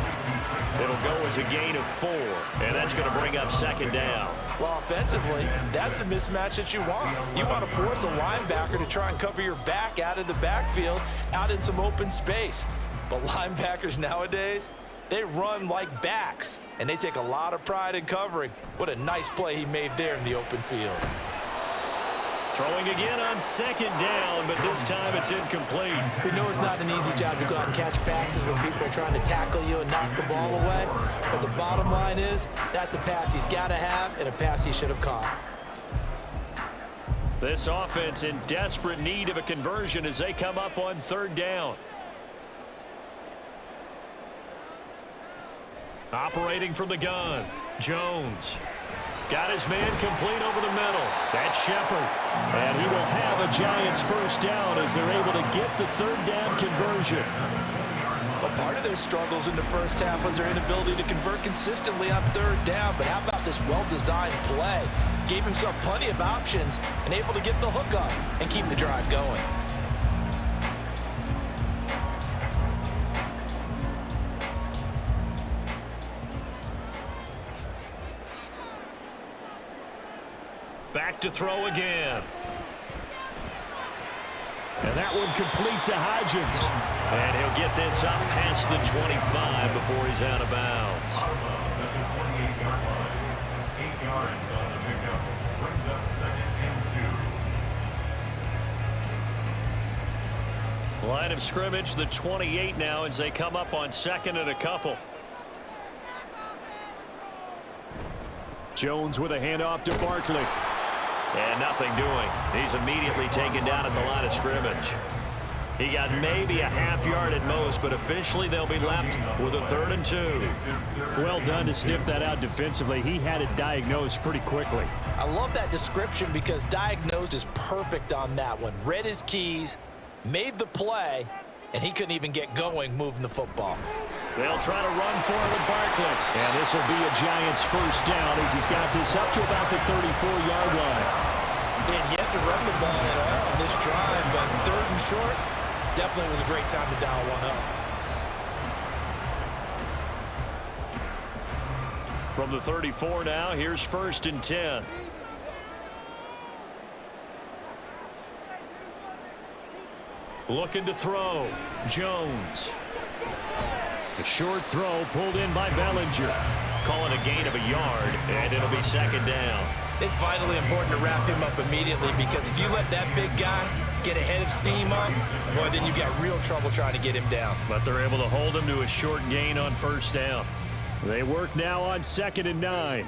It'll go as a gain of 4, and that's going to bring up 2nd down. Well, offensively, that's the mismatch that you want. You want to force a linebacker to try and cover your back out of the backfield, out in some open space. But linebackers nowadays, they run like backs, and they take a lot of pride in covering. What a nice play he made there in the open field. Throwing again on 2nd down, but this time it's incomplete. We know it's not an easy job to go out and catch passes when people are trying to tackle you and knock the ball away. But the bottom line is, that's a pass he's got to have and a pass he should have caught. This offense in desperate need of a conversion as they come up on 3rd down. Operating from the gun, Jones. Got his man complete over the middle. That's Shepard. And he will have a Giants 1st down as they're able to get the 3rd down conversion. Well, part of their struggles in the first half was their inability to convert consistently on 3rd down. But how about this well-designed play? Gave himself plenty of options and able to get the hook up and keep the drive going. Back to throw again. And that one complete to Hodgins. And he'll get this up past the 25 before he's out of bounds. 8 yards on the pickup. Brings up 2nd and 2. Line of scrimmage, the 28 now as they come up on 2nd and a couple. Jones with a handoff to Barkley. And nothing doing. He's immediately taken down at the line of scrimmage. He got maybe a half yard at most, but officially they'll be left with a 3rd and 2. Well done to sniff that out defensively. He had it diagnosed pretty quickly. I love that description because diagnosed is perfect on that one. Read his keys, made the play, and he couldn't even get going moving the football. They'll try to run for it with Barkley. And this will be a Giants 1st down as he's got this up to about the 34-yard line. They had yet to run the ball at all on this drive, but 3rd and short definitely was a great time to dial one up. From the 34 now, here's 1st and 10. Looking to throw. Jones. A short throw pulled in by Bellinger. Call it a gain of a yard, and it'll be 2nd down. It's vitally important to wrap him up immediately because if you let that big guy get a head of steam up, boy, then you've got real trouble trying to get him down. But they're able to hold him to a short gain on first down. They work now on 2nd and 9.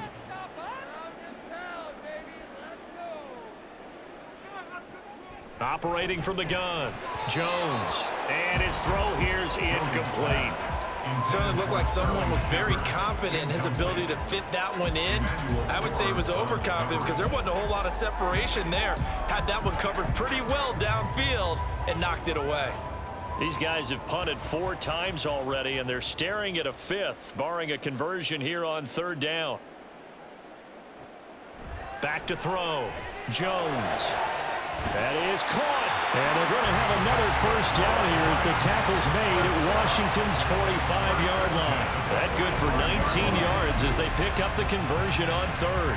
Operating from the gun, Jones. And his throw here's incomplete. Certainly looked like someone was very confident in his ability to fit that one in. I would say he was overconfident because there wasn't a whole lot of separation there. Had that one covered pretty well downfield and knocked it away. These guys have punted 4 times already, and they're staring at a 5th, barring a conversion here on 3rd down. Back to throw, Jones. That is caught. And they're going to have another first down here as the tackle's made at Washington's 45-yard line. That good for 19 yards as they pick up the conversion on 3rd.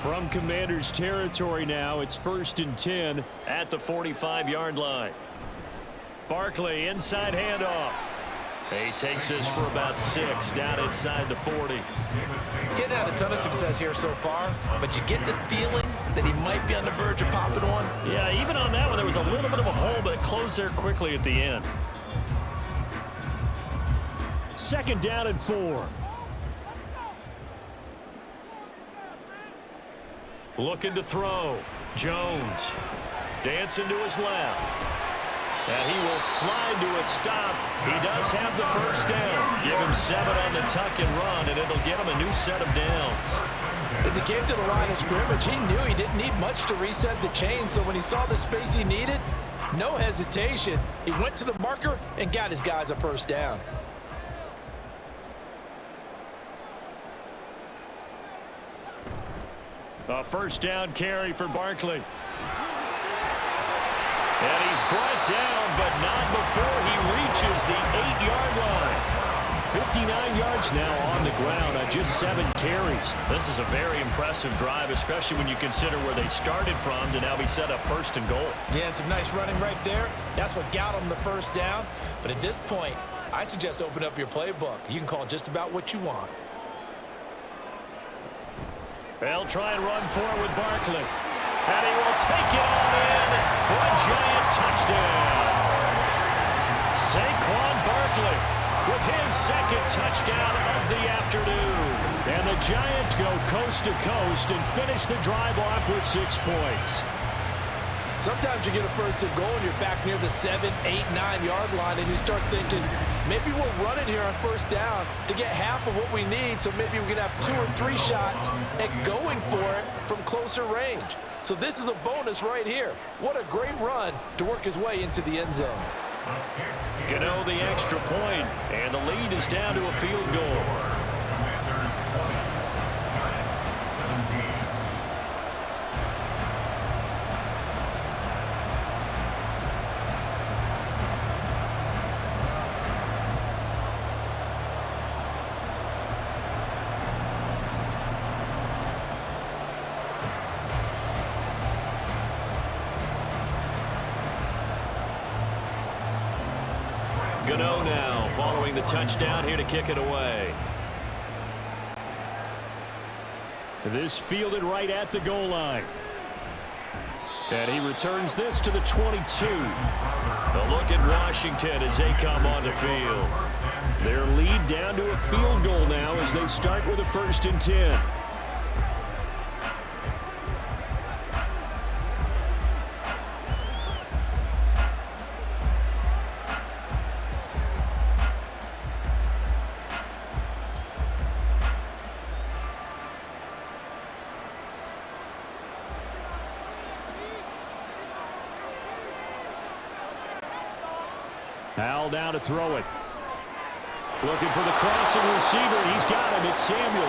From Commanders territory now, it's 1st and 10 at the 45-yard line. Barkley, inside handoff. He takes this for about 6 down inside the 40. Getting had a ton of success here so far, but you get the feeling that he might be on the verge of popping one. Yeah, even on that one, there was a little bit of a hole, but it closed there quickly at the end. 2nd down and 4. Looking to throw. Jones. Dancing to his left. And he will slide to a stop. He does have the first down. Give him 7 on the tuck and run, and it'll get him a new set of downs. As he came to the line of scrimmage, he knew he didn't need much to reset the chain, so when he saw the space he needed, no hesitation. He went to the marker and got his guys a first down. A first down carry for Barkley. And he's brought down, but not before he reaches the 8-yard line. 59 yards now on the ground on just 7 carries. This is a very impressive drive, especially when you consider where they started from to now be set up 1st and goal. Yeah, and some nice running right there. That's what got him the first down. But at this point, I suggest open up your playbook. You can call just about what you want. They'll try and run forward with Barkley. And he will take it all in for a giant touchdown. Saquon Barkley with his 2nd touchdown of the afternoon. And the Giants go coast to coast and finish the drive off with 6 points. Sometimes you get a first and goal and you're back near the 7, 8, 9-yard line and you start thinking, maybe we're running here on first down to get half of what we need, so maybe we can have 2 or 3 shots at going for it from closer range. So this is a bonus right here. What a great run to work his way into the end zone. Gano the extra point, and the lead is down to a field goal. Gano now following the touchdown here to kick it away. This fielded right at the goal line. And he returns this to the 22. A look at Washington as they come on the field. Their lead down to a field goal now as they start with a 1st and 10. Hal down to throw it. Looking for the crossing receiver. He's got him. It's Samuel.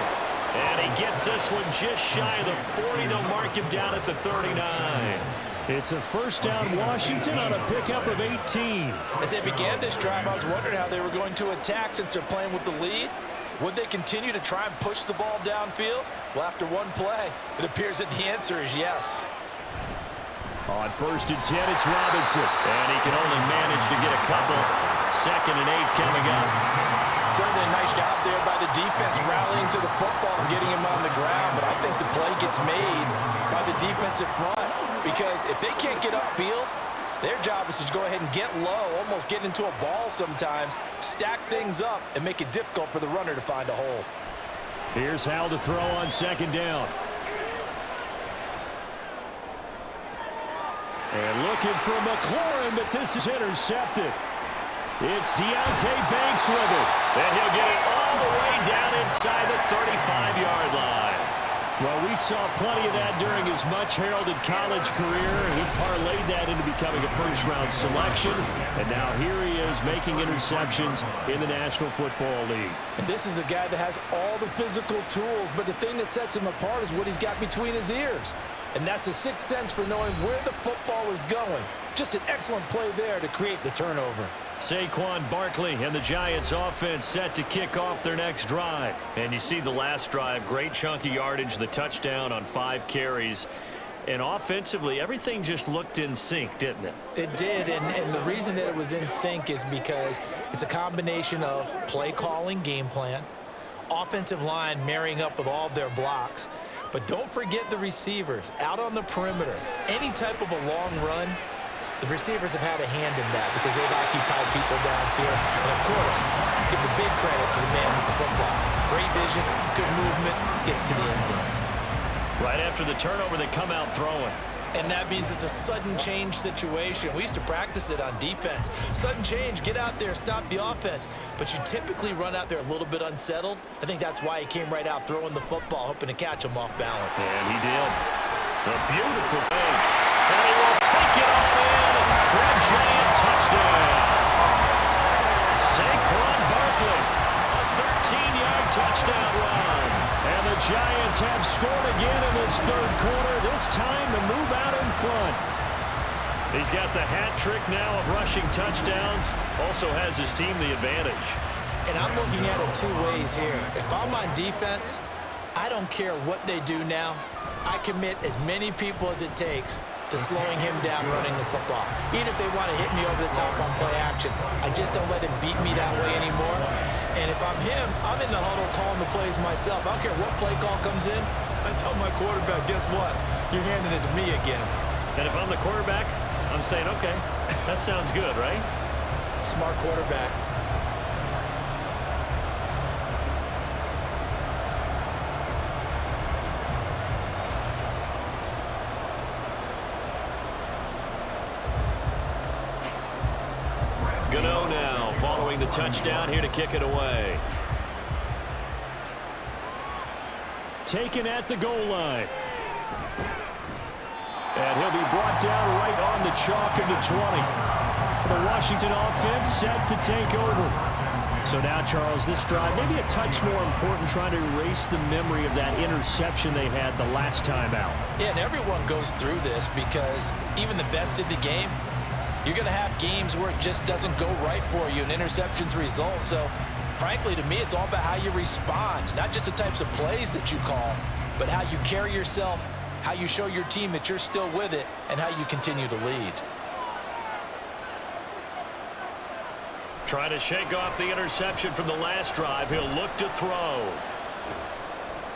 And he gets this one just shy of the 40. They'll mark him down at the 39. It's a first down Washington on a pickup of 18. As they began this drive, I was wondering how they were going to attack since they're playing with the lead. Would they continue to try and push the ball downfield? Well, after one play, it appears that the answer is yes. On 1st and 10, it's Robinson. And he can only manage to get a couple. 2nd and 8 coming up. Certainly a nice job there by the defense rallying to the football and getting him on the ground, but I think the play gets made by the defensive front because if they can't get upfield, their job is to go ahead and get low, almost get into a ball sometimes, stack things up, and make it difficult for the runner to find a hole. Here's Howell to throw on 2nd down. And looking for McLaurin, but this is intercepted. It's Deontay Banks with it. And he'll get it all the way down inside the 35-yard line. Well, we saw plenty of that during his much-heralded college career. He parlayed that into becoming a first-round selection. And now here he is making interceptions in the National Football League. And this is a guy that has all the physical tools, but the thing that sets him apart is what he's got between his ears. And that's the sixth sense for knowing where the football is going. Just an excellent play there to create the turnover. Saquon Barkley and the Giants offense set to kick off their next drive. And you see the last drive, great chunk of yardage, the touchdown on 5 carries. And offensively, everything just looked in sync, didn't it? It did, and the reason that it was in sync is because it's a combination of play calling, game plan, offensive line marrying up with all of their blocks. But don't forget the receivers out on the perimeter. Any type of a long run, the receivers have had a hand in that because they've occupied people downfield. And, of course, give the big credit to the man with the football. Great vision, good movement, gets to the end zone. Right after the turnover, they come out throwing. And that means it's a sudden change situation. We used to practice it on defense. Sudden change, get out there, stop the offense. But you typically run out there a little bit unsettled. I think that's why he came right out throwing the football, hoping to catch him off balance. And he did. A beautiful fake. And he will take it all in for a giant touchdown. Saquon Barkley, a 13-yard touchdown run. And the Giants have scored again in this third quarter, this time to move out in front. He's got the hat trick now of rushing touchdowns, also has his team the advantage. And I'm looking at it 2 ways here. If I'm on defense, I don't care what they do now. I commit as many people as it takes to slowing him down running the football. Even if they want to hit me over the top on play action, I just don't let him beat me that way anymore. And if I'm him, I'm in the huddle calling the plays myself. I don't care what play call comes in. I tell my quarterback, guess what? You're handing it to me again. And if I'm the quarterback, I'm saying, okay, that sounds good, right? Smart quarterback. Gano now following the touchdown here to kick it away. Taken at the goal line. And he'll be brought down right on the chalk of the 20. The Washington offense set to take over. So now, Charles, this drive maybe a touch more important, trying to erase the memory of that interception they had the last time out. Yeah, and everyone goes through this because even the best in the game, you're going to have games where it just doesn't go right for you, and interceptions result. So, frankly, to me, it's all about how you respond, not just the types of plays that you call, but how you carry yourself, how you show your team that you're still with it, and how you continue to lead. Trying to shake off the interception from the last drive. He'll look to throw.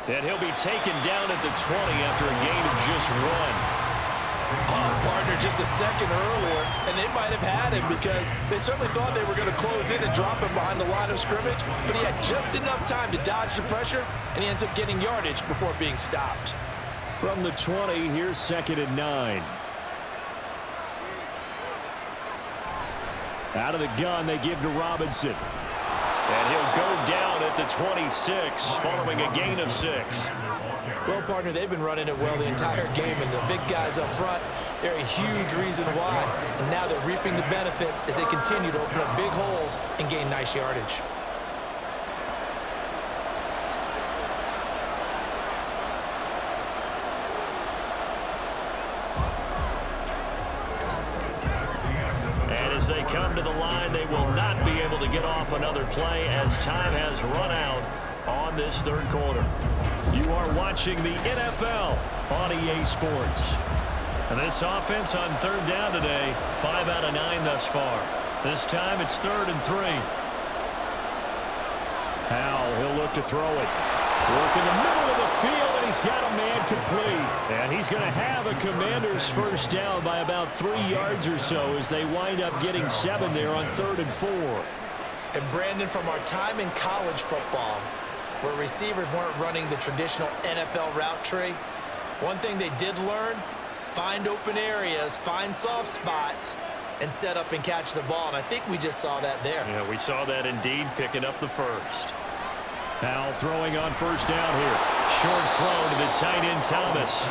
And he'll be taken down at the 20 after a gain of just 1. Oh, partner, just a second earlier, and they might have had him because they certainly thought they were going to close in and drop him behind the line of scrimmage, but he had just enough time to dodge the pressure, and he ends up getting yardage before being stopped. From the 20, here's 2nd and 9. Out of the gun, they give to Robinson. And he'll go down at the 26, following a gain of 6. Well, partner, they've been running it well the entire game, and the big guys up front, they're a huge reason why. And now they're reaping the benefits as they continue to open up big holes and gain nice yardage. And as they come to the line, they will not be able to get off another play as time has run out on this third quarter. You are watching the NFL on EA Sports. And this offense on third down today, 5 out of 9 thus far. This time it's 3rd and 3. Howell, he'll look to throw it. Work in the middle of the field, and he's got a man complete. And he's going to have a Commanders first down by about 3 yards or so as they wind up getting 7 there on 3rd and 4. And Brandon, from our time in college football, where receivers weren't running the traditional NFL route tree, one thing they did learn, find open areas, find soft spots, and set up and catch the ball. And I think we just saw that there. Yeah, we saw that indeed, picking up the first. Howell throwing on first down here. Short throw to the tight end Thomas.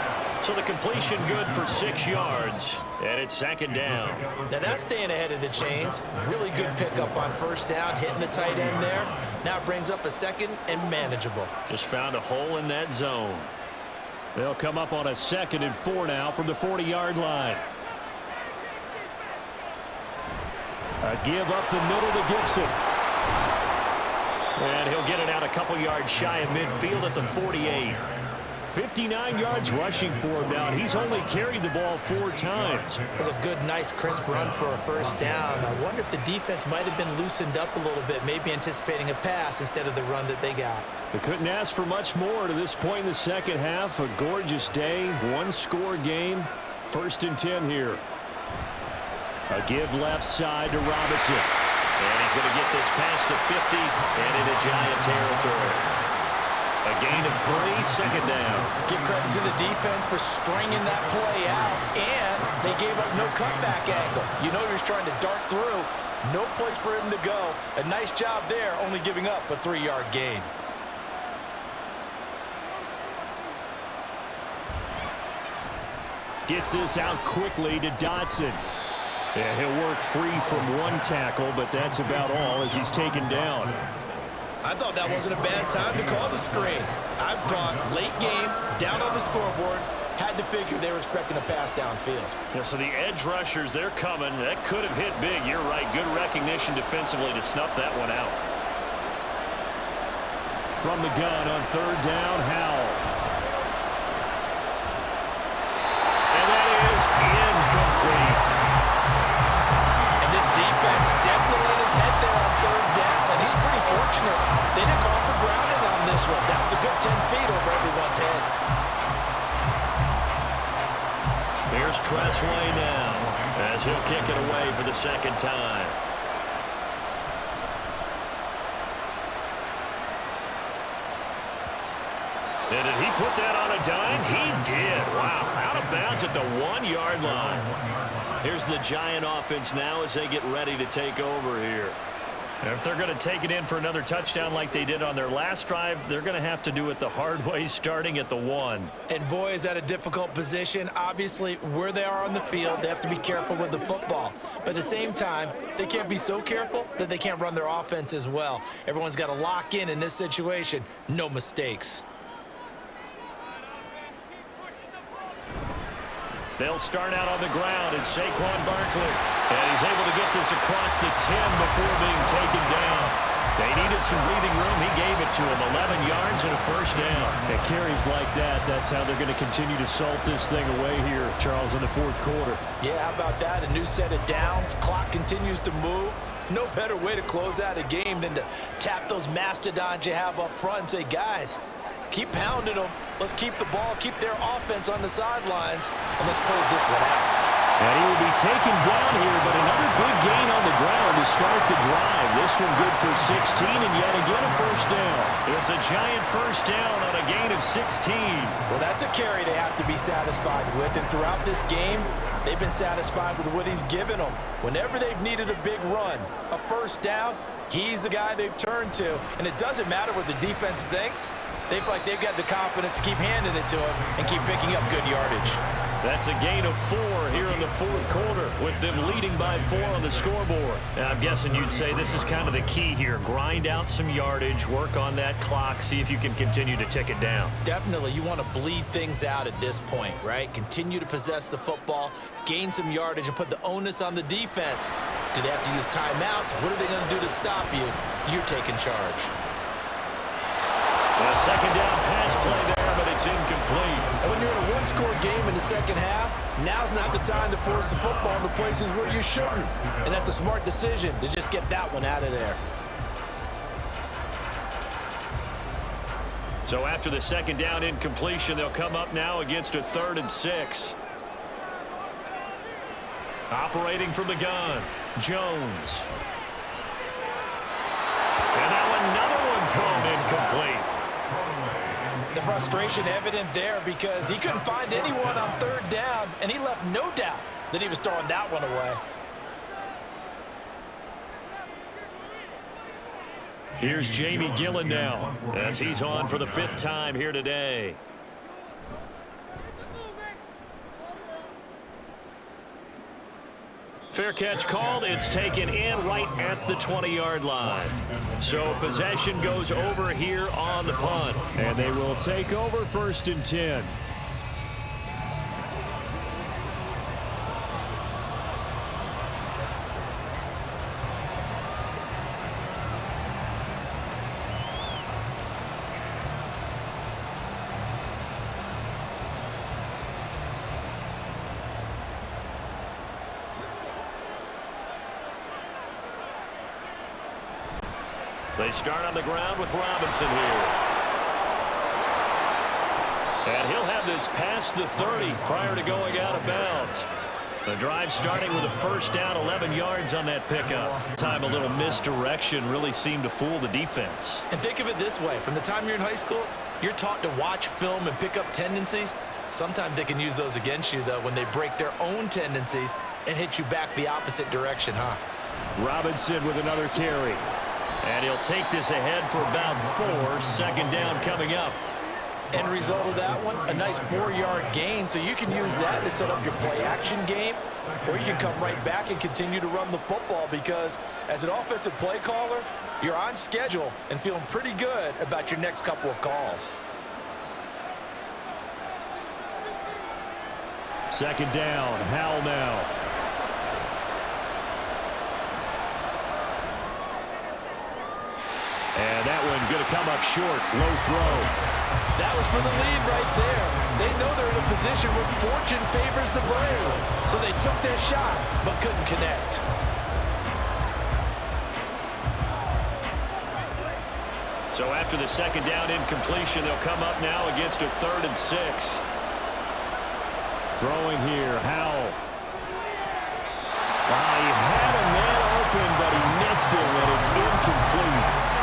So the completion good for 6 yards. And it's 2nd down. Now that's staying ahead of the chains. Really good pickup on first down, hitting the tight end there. Now it brings up a 2nd and manageable. Just found a hole in that zone. They'll come up on a 2nd and 4 now from the 40-yard line. A give up the middle to Gibson. And he'll get it out a couple yards shy of midfield at the 48. 59 yards rushing for him now, and he's only carried the ball 4 times. That's a good, nice, crisp run for a first down. I wonder if the defense might have been loosened up a little bit, maybe anticipating a pass instead of the run that they got. They couldn't ask for much more to this point in the second half. A gorgeous day, 1-score game. 1st and 10 here. A give left side to Robinson. And he's going to get this past the 50 and into Giant territory. A gain of 3, 2nd down. Give credit to the defense for stringing that play out, and they gave up no cutback angle. You know you're trying to dart through. No place for him to go. A nice job there, only giving up a 3-yard gain. Gets this out quickly to Dotson. Yeah, he'll work free from 1 tackle, but that's about all as he's taken down. I thought that wasn't a bad time to call the screen. I thought late game, down on the scoreboard, had to figure they were expecting a pass downfield. Yeah, so the edge rushers, they're coming. That could have hit big. You're right. Good recognition defensively to snuff that one out. From the gun on 3rd down, Howell. And that is incomplete. And this defense definitely in his head there on 3rd down, and he's pretty fortunate. They didn't call for grounding on this one. That was a good 10 feet over everyone's head. Here's Tressway now as he'll kick it away for the 2nd time. And did he put that on a dime? He did. Wow. Out of bounds at the 1-yard line. Here's the Giant offense now as they get ready to take over here. And if they're going to take it in for another touchdown like they did on their last drive, they're going to have to do it the hard way, starting at the 1. And boy, is that a difficult position. Obviously, where they are on the field, they have to be careful with the football. But at the same time, they can't be so careful that they can't run their offense as well. Everyone's got to lock in this situation. No mistakes. They'll start out on the ground, and Saquon Barkley. And he's able to get this across the 10 before being taken down. They needed some breathing room. He gave it to him. 11 yards and a first down. And carries like that, that's how they're going to continue to salt this thing away here, Charles, in the 4th quarter. Yeah, how about that? A new set of downs. Clock continues to move. No better way to close out a game than to tap those mastodons you have up front and say, guys, keep pounding them. Let's keep the ball, keep their offense on the sidelines, and let's close this one out. And he will be taken down here, but another big gain on the ground to start the drive. This one good for 16, and yet again a first down. It's a Giant first down on a gain of 16. Well, that's a carry they have to be satisfied with, and throughout this game, they've been satisfied with what he's given them. Whenever they've needed a big run, a first down, he's the guy they've turned to, and it doesn't matter what the defense thinks. They've got the confidence to keep handing it to him and keep picking up good yardage. That's a gain of 4 here in the 4th quarter with them leading by 4 on the scoreboard. Now, I'm guessing you'd say this is kind of the key here. Grind out some yardage, work on that clock, see if you can continue to tick it down. Definitely. You want to bleed things out at this point, right? Continue to possess the football, gain some yardage, and put the onus on the defense. Do they have to use timeouts? What are they going to do to stop you? You're taking charge. A 2nd down pass play there, but it's incomplete. And when you're in a one-score game in the second half, now's not the time to force the football into places where you shouldn't. And that's a smart decision to just get that one out of there. So after the second down incompletion, they'll come up now against a 3rd and 6. Operating from the gun, Jones. And now another one thrown incomplete. The frustration evident there because he couldn't find anyone on 3rd down, and he left no doubt that he was throwing that one away. Here's Jamie Gillen now as he's on for the 5th time here today. Fair catch called. It's taken in right at the 20-yard line. So possession goes over here on the punt. And they will take over 1st and 10. They start on the ground with Robinson here. And he'll have this past the 30 prior to going out of bounds. The drive starting with a 1st down, 11 yards on that pickup. Time a little misdirection really seemed to fool the defense. And think of it this way. From the time you're in high school, you're taught to watch film and pick up tendencies. Sometimes they can use those against you, though, when they break their own tendencies and hit you back the opposite direction, huh? Robinson with another carry. And he'll take this ahead for about 4. 2nd down coming up. End result of that one, a nice 4-yard gain, so you can use that to set up your play-action game, or you can come right back and continue to run the football because as an offensive play caller, you're on schedule and feeling pretty good about your next couple of calls. 2nd down, Howell now. And that one going to come up short. Low throw. That was for the lead right there. They know they're in a position where fortune favors the brave. So they took their shot, but couldn't connect. So after the 2nd down incompletion, they'll come up now against a 3rd and 6. Throwing here, Howell. He had a man open, but he missed him, and it's incomplete.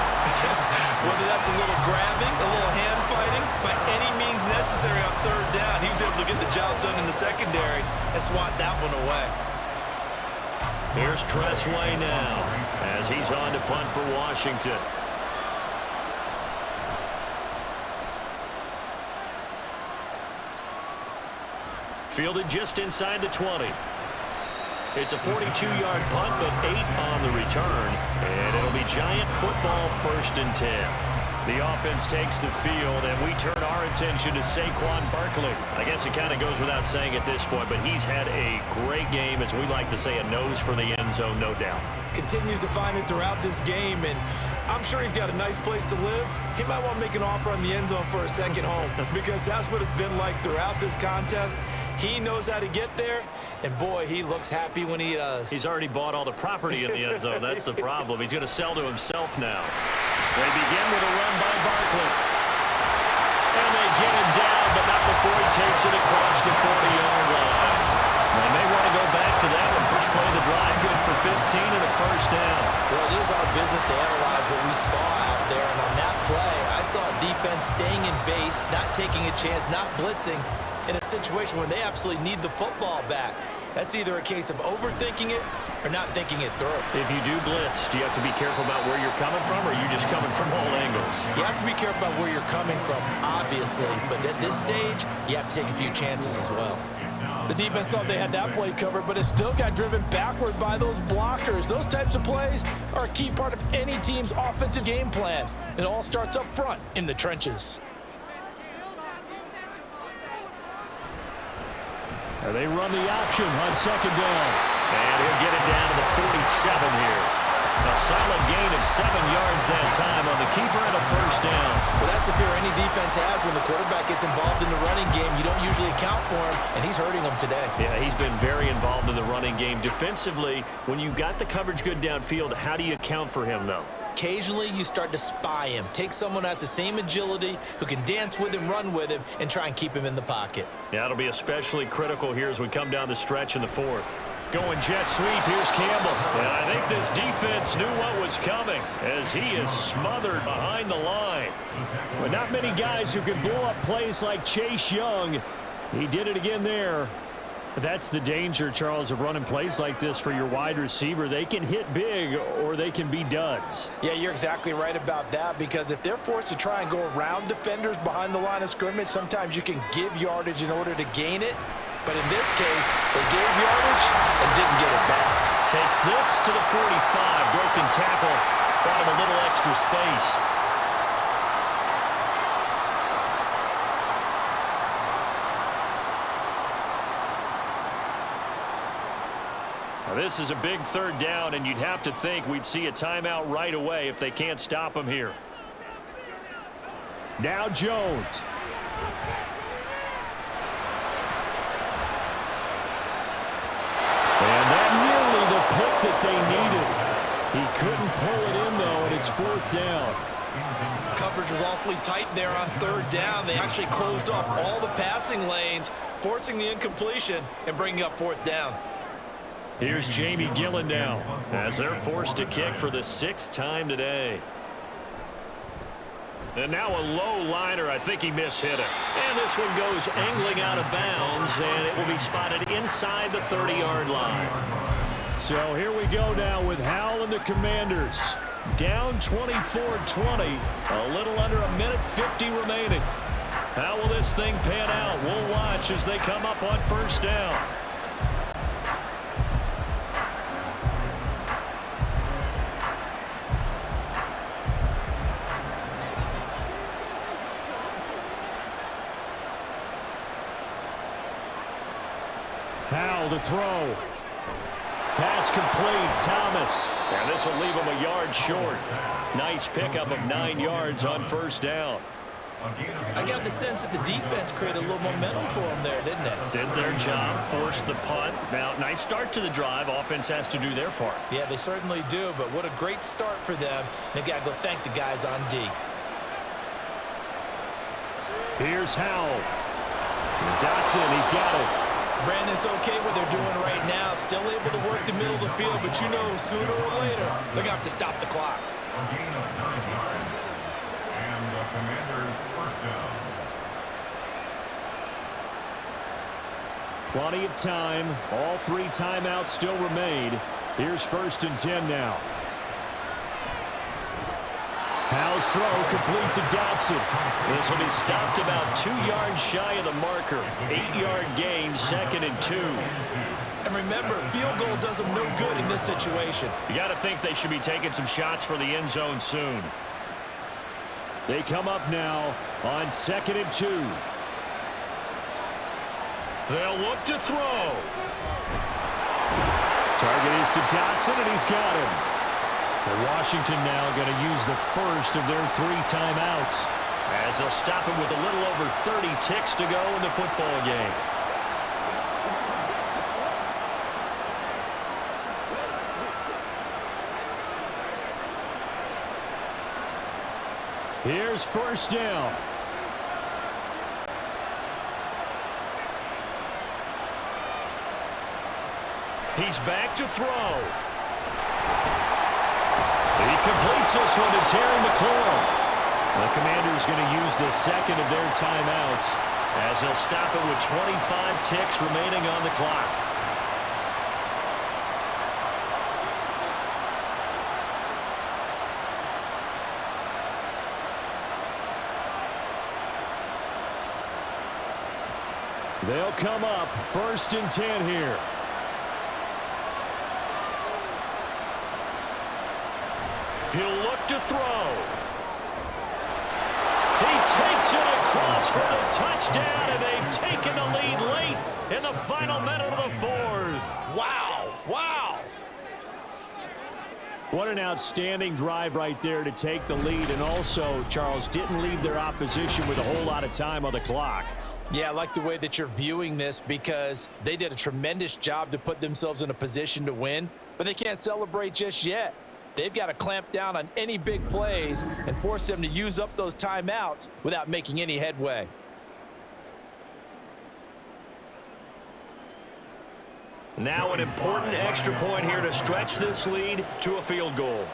Whether that's a little grabbing, a little hand fighting, by any means necessary on 3rd down, he was able to get the job done in the secondary and swat that one away. Here's Tressway now as he's on to punt for Washington. Fielded just inside the 20. It's a 42-yard punt, but 8 on the return. And it'll be Giant football 1st and 10. The offense takes the field, and we turn our attention to Saquon Barkley. I guess it kind of goes without saying at this point, but he's had a great game, as we like to say, a nose for the end zone, no doubt. Continues to find it throughout this game, and I'm sure he's got a nice place to live. He might want to make an offer on the end zone for a second home because that's what it's been like throughout this contest. He knows how to get there, and boy, he looks happy when he does. He's already bought all the property in the end zone. That's the problem. He's going to sell to himself now. They begin with a run by Barkley. And they get him down, but not before he takes it across the 40-yard line. They may want to go back to that one. First play of the drive, good for 15 and a 1st down. Well, it is our business to analyze what we saw out there, and on that play, I saw defense staying in base, not taking a chance, not blitzing, in a situation where they absolutely need the football back. That's either a case of overthinking it or not thinking it through. If you do blitz, do you have to be careful about where you're coming from, or are you just coming from all angles? You have to be careful about where you're coming from, obviously, but at this stage, you have to take a few chances as well. The defense thought they had that play covered, but it still got driven backward by those blockers. Those types of plays are a key part of any team's offensive game plan. It all starts up front in the trenches. They run the option on 2nd down. And he'll get it down to the 47 here. A solid gain of 7 yards that time on the keeper and a first down. Well, that's the fear any defense has when the quarterback gets involved in the running game. You don't usually account for him, and he's hurting them today. Yeah, he's been very involved in the running game. Defensively, when you got the coverage good downfield, how do you account for him, though? Occasionally, you start to spy him. Take someone that's the same agility, who can dance with him, run with him, and try and keep him in the pocket. Yeah, it'll be especially critical here as we come down the stretch in the fourth. Going jet sweep, here's Campbell. And I think this defense knew what was coming as he is smothered behind the line. But not many guys who can blow up plays like Chase Young. He did it again there. That's the danger, Charles, of running plays like this for your wide receiver. They can hit big or they can be duds. Yeah, you're exactly right about that, because if they're forced to try and go around defenders behind the line of scrimmage, sometimes you can give yardage in order to gain it. But in this case, they gave yardage and didn't get it back. Takes this to the 45. Broken tackle. Brought him a little extra space. Now, this is a big third down, and you'd have to think we'd see a timeout right away if they can't stop him here. Now Jones. And that nearly the pick that they needed. He couldn't pull it in, though, and it's fourth down. Coverage was awfully tight there on third down. They actually closed off all the passing lanes, forcing the incompletion and bringing up fourth down. Here's Jamie Gillen now as they're forced to kick for the 6th time today. And now a low liner. I think he mishit it. And this one goes angling out of bounds, and it will be spotted inside the 30-yard line. So here we go now with Howell and the Commanders. Down 24-20. A little under a minute 50 remaining. How will this thing pan out? We'll watch as they come up on first down. Howell to throw. Pass complete, Thomas. And this will leave him a yard short. Nice pickup of 9 yards on first down. I got the sense that the defense created a little momentum for them there, didn't it? Did their job, forced the punt. Now, nice start to the drive. Offense has to do their part. Yeah, they certainly do, but what a great start for them. They got to go thank the guys on D. Here's Howell. Dotson, he's got it. Brandon, it's okay what they're doing right now. Still able to work the middle of the field, but you know sooner or later they're going to have to stop the clock. A gain of 9 yards. And the Commanders' first down. Plenty of time. All 3 timeouts still remain. Here's 1st and 10 now. Howell's throw complete to Dotson. This will be stopped about 2 yards shy of the marker. 8-yard gain, 2nd and 2. And remember, field goal does them no good in this situation. You got to think they should be taking some shots for the end zone soon. They come up now on 2nd and 2. They'll look to throw. Target is to Dotson, and he's got him. Washington now going to use the first of their 3 timeouts. As they'll stop him with a little over 30 ticks to go in the football game. Here's first down. He's back to throw. He completes this one to Terry McLaurin. The Commanders going to use the 2nd of their timeouts as they'll stop it with 25 ticks remaining on the clock. They'll come up 1st and 10 here. He'll look to throw. He takes it across for the touchdown, and they've taken the lead late in the final minute of the 4th. Wow, wow. What an outstanding drive right there to take the lead. And also, Charles, didn't leave their opposition with a whole lot of time on the clock. Yeah, I like the way that you're viewing this because they did a tremendous job to put themselves in a position to win, but they can't celebrate just yet. They've got to clamp down on any big plays and force them to use up those timeouts without making any headway. Now an important extra point here to stretch this lead to a field goal.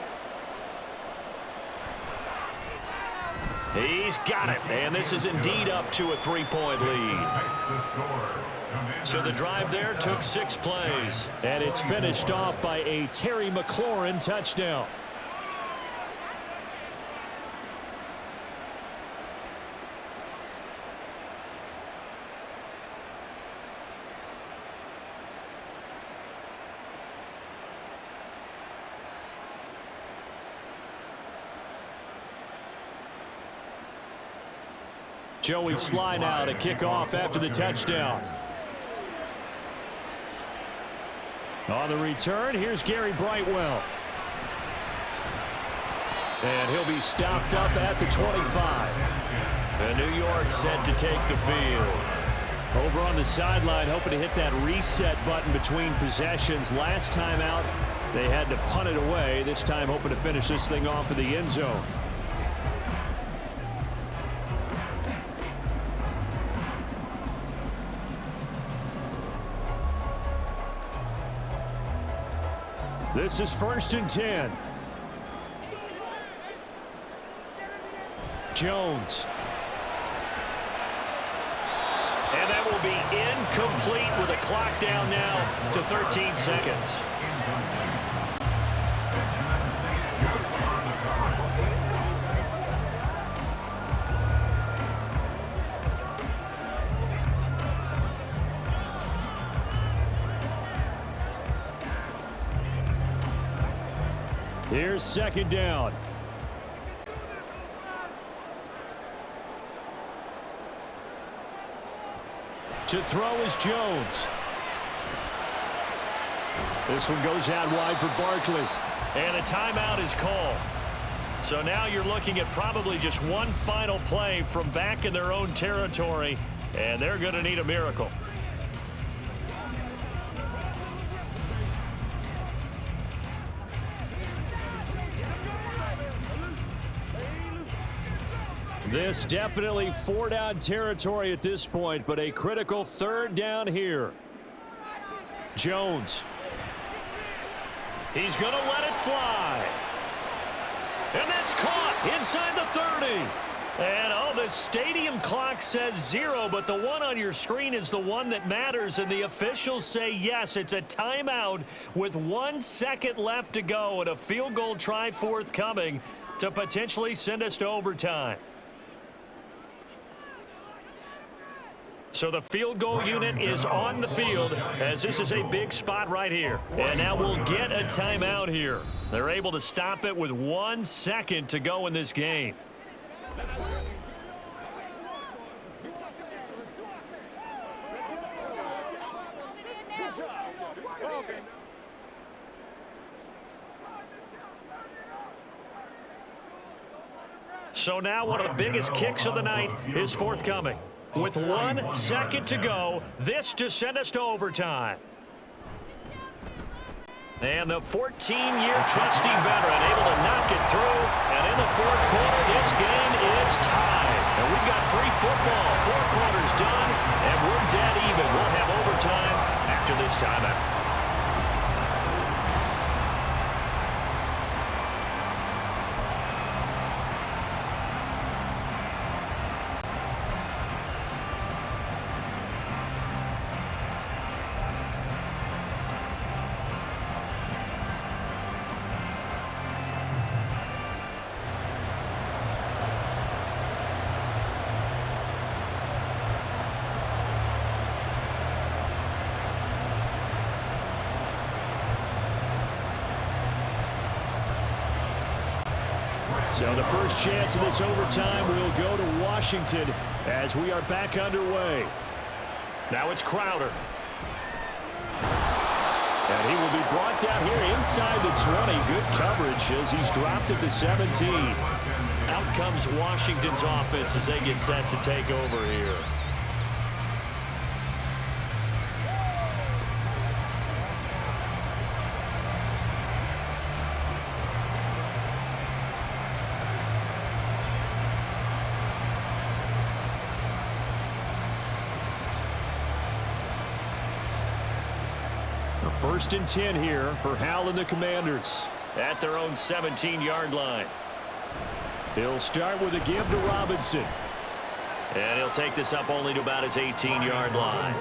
He's got it, and this is indeed up to a 3-point lead. So the drive there took 6 plays. And it's finished off by a Terry McLaurin touchdown. Joey Sly now to kick off after the touchdown. On the return, here's Gary Brightwell. And he'll be stopped up at the 25. And New York set to take the field. Over on the sideline, hoping to hit that reset button between possessions. Last time out, they had to punt it away. This time, hoping to finish this thing off in the end zone. This is 1st and 10. Jones. And that will be incomplete with a clock down now to 13 seconds. Here's 2nd down. To throw is Jones. This one goes out wide for Barkley. And a timeout is called. So now you're looking at probably just one final play from back in their own territory, and they're going to need a miracle. This definitely 4-down territory at this point, but a critical 3rd down here. Jones. He's going to let it fly. And that's caught inside the 30. And, the stadium clock says 0, but the one on your screen is the one that matters, and the officials say yes, it's a timeout with 1 second left to go and a field goal try forthcoming to potentially send us to overtime. So the field goal unit is on the field as this is a big spot right here. And now we'll get a timeout here. They're able to stop it with 1 second to go in this game. So now one of the biggest kicks of the night is forthcoming. With 1 second to go, this to send us to overtime. And the 14-year trusty veteran able to knock it through. And in the 4th quarter, this game is tied. And we've got free football. 4 quarters done, and we're dead even. We'll have overtime after this timeout. So the first chance of this overtime will go to Washington as we are back underway. Now it's Crowder. And he will be brought down here inside the 20. Good coverage as he's dropped at the 17. Out comes Washington's offense as they get set to take over here. First and 10 here for Hal and the Commanders at their own 17-yard line. He'll start with a give to Robinson. And he'll take this up only to about his 18-yard line.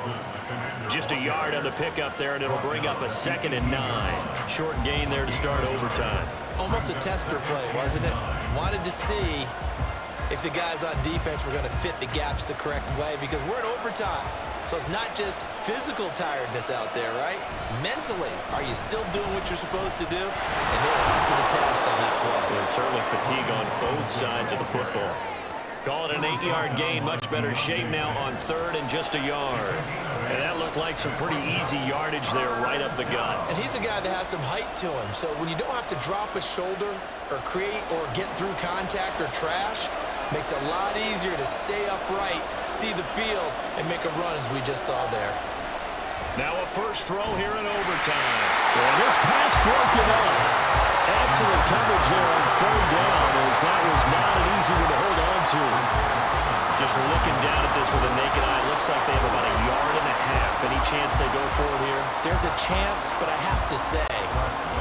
Just a yard on the pickup there, and it'll bring up a 2nd and 9. Short gain there to start overtime. Almost a tester play, wasn't it? Wanted to see if the guys on defense were going to fit the gaps the correct way, because we're in overtime. So it's not just physical tiredness out there, right? Mentally, are you still doing what you're supposed to do? And they were up to the task on that play. And certainly fatigue on both sides of the football. Call it an 8-yard gain. Much better shape now on 3rd and just a yard. And that looked like some pretty easy yardage there right up the gut. And he's a guy that has some height to him. So when you don't have to drop a shoulder or create or get through contact or trash, makes it a lot easier to stay upright, see the field, and make a run as we just saw there. Now a first throw here in overtime. And this pass broken up. Excellent coverage there on 3rd down, as that was not an easy one to hold on to. Just looking down at this with a naked eye, it looks like they have about 1.5 yards. Any chance they go for it here? There's a chance, but I have to say,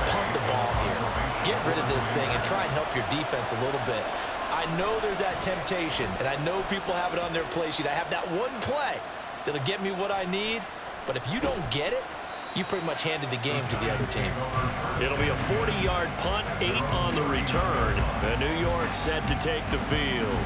punt the ball here. Get rid of this thing and try and help your defense a little bit. I know there's that temptation, and I know people have it on their play sheet. I have that one play that'll get me what I need, but if you don't get it, you pretty much handed the game to the other team. It'll be a 40-yard punt, 8 on the return. And New York set to take the field.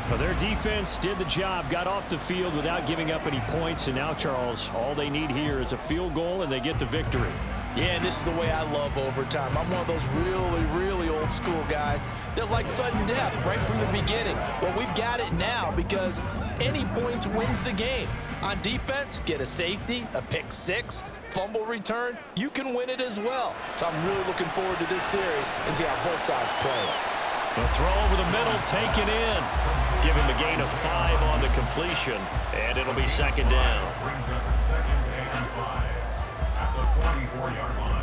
Well, their defense did the job, got off the field without giving up any points, and now, Charles, all they need here is a field goal, and they get the victory. Yeah, and this is the way I love overtime. I'm one of those really, really old school guys that like sudden death right from the beginning. Well, we've got it now because any points wins the game. On defense, get a safety, a pick 6, fumble return, you can win it as well. So I'm really looking forward to this series and see how both sides play. The throw over the middle, taken in. Give him a gain of 5 on the completion, and it'll be 2nd down. Brings up 2nd and 5 at the 44-yard line.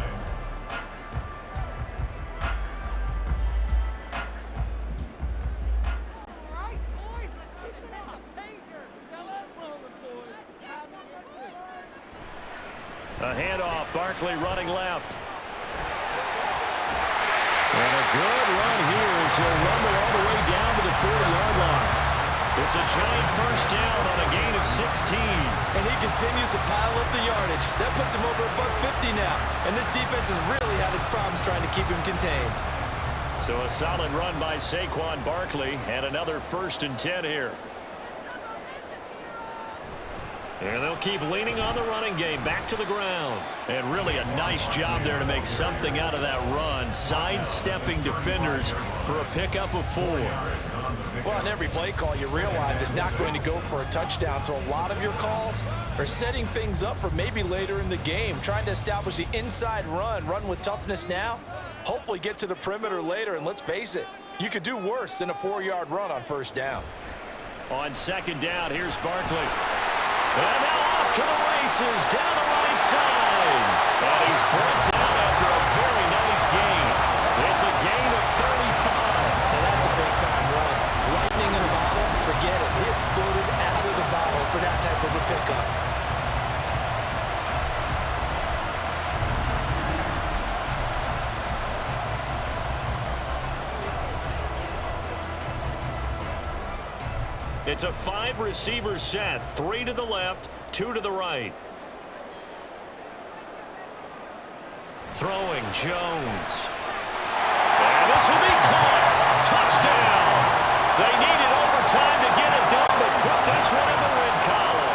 A handoff, Barkley running left. And a good run here as he'll rumble all the way down to the 40-yard line. It's a giant first down on a gain of 16. And he continues to pile up the yardage. That puts him over $150 now. And this defense has really had its problems trying to keep him contained. So a solid run by Saquon Barkley and another 1st and 10 here. And they'll keep leaning on the running game back to the ground. And really a nice job there to make something out of that run, sidestepping defenders for a pickup of 4. Well, on every play call, you realize it's not going to go for a touchdown. So a lot of your calls are setting things up for maybe later in the game, trying to establish the inside run with toughness now, hopefully get to the perimeter later. And let's face it, you could do worse than a 4-yard run on 1st down. On 2nd down, here's Barkley. And now off to the races, down the right side. And he's brought down after a very nice gain. It's a gain of 35. And that's a big-time run. Lightning in a bottle, forget it. He exploded out of the bottle for that type of a pickup. It's a 5-receiver set, 3 to the left, 2 to the right. Throwing Jones. And this will be caught. Touchdown. They needed overtime to get it done, but put this one in the win column.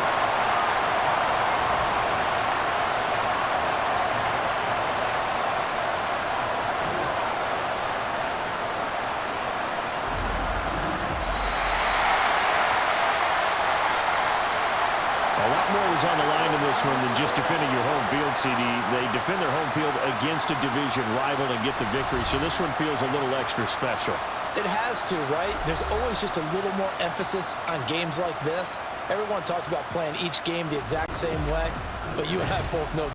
more was on the line in this one than just defending your home field, CD. They defend their home field against a division rival and get the victory, so this one feels a little extra special. It has to, right? There's always just a little more emphasis on games like this. Everyone talks about playing each game the exact same way, but you and I both know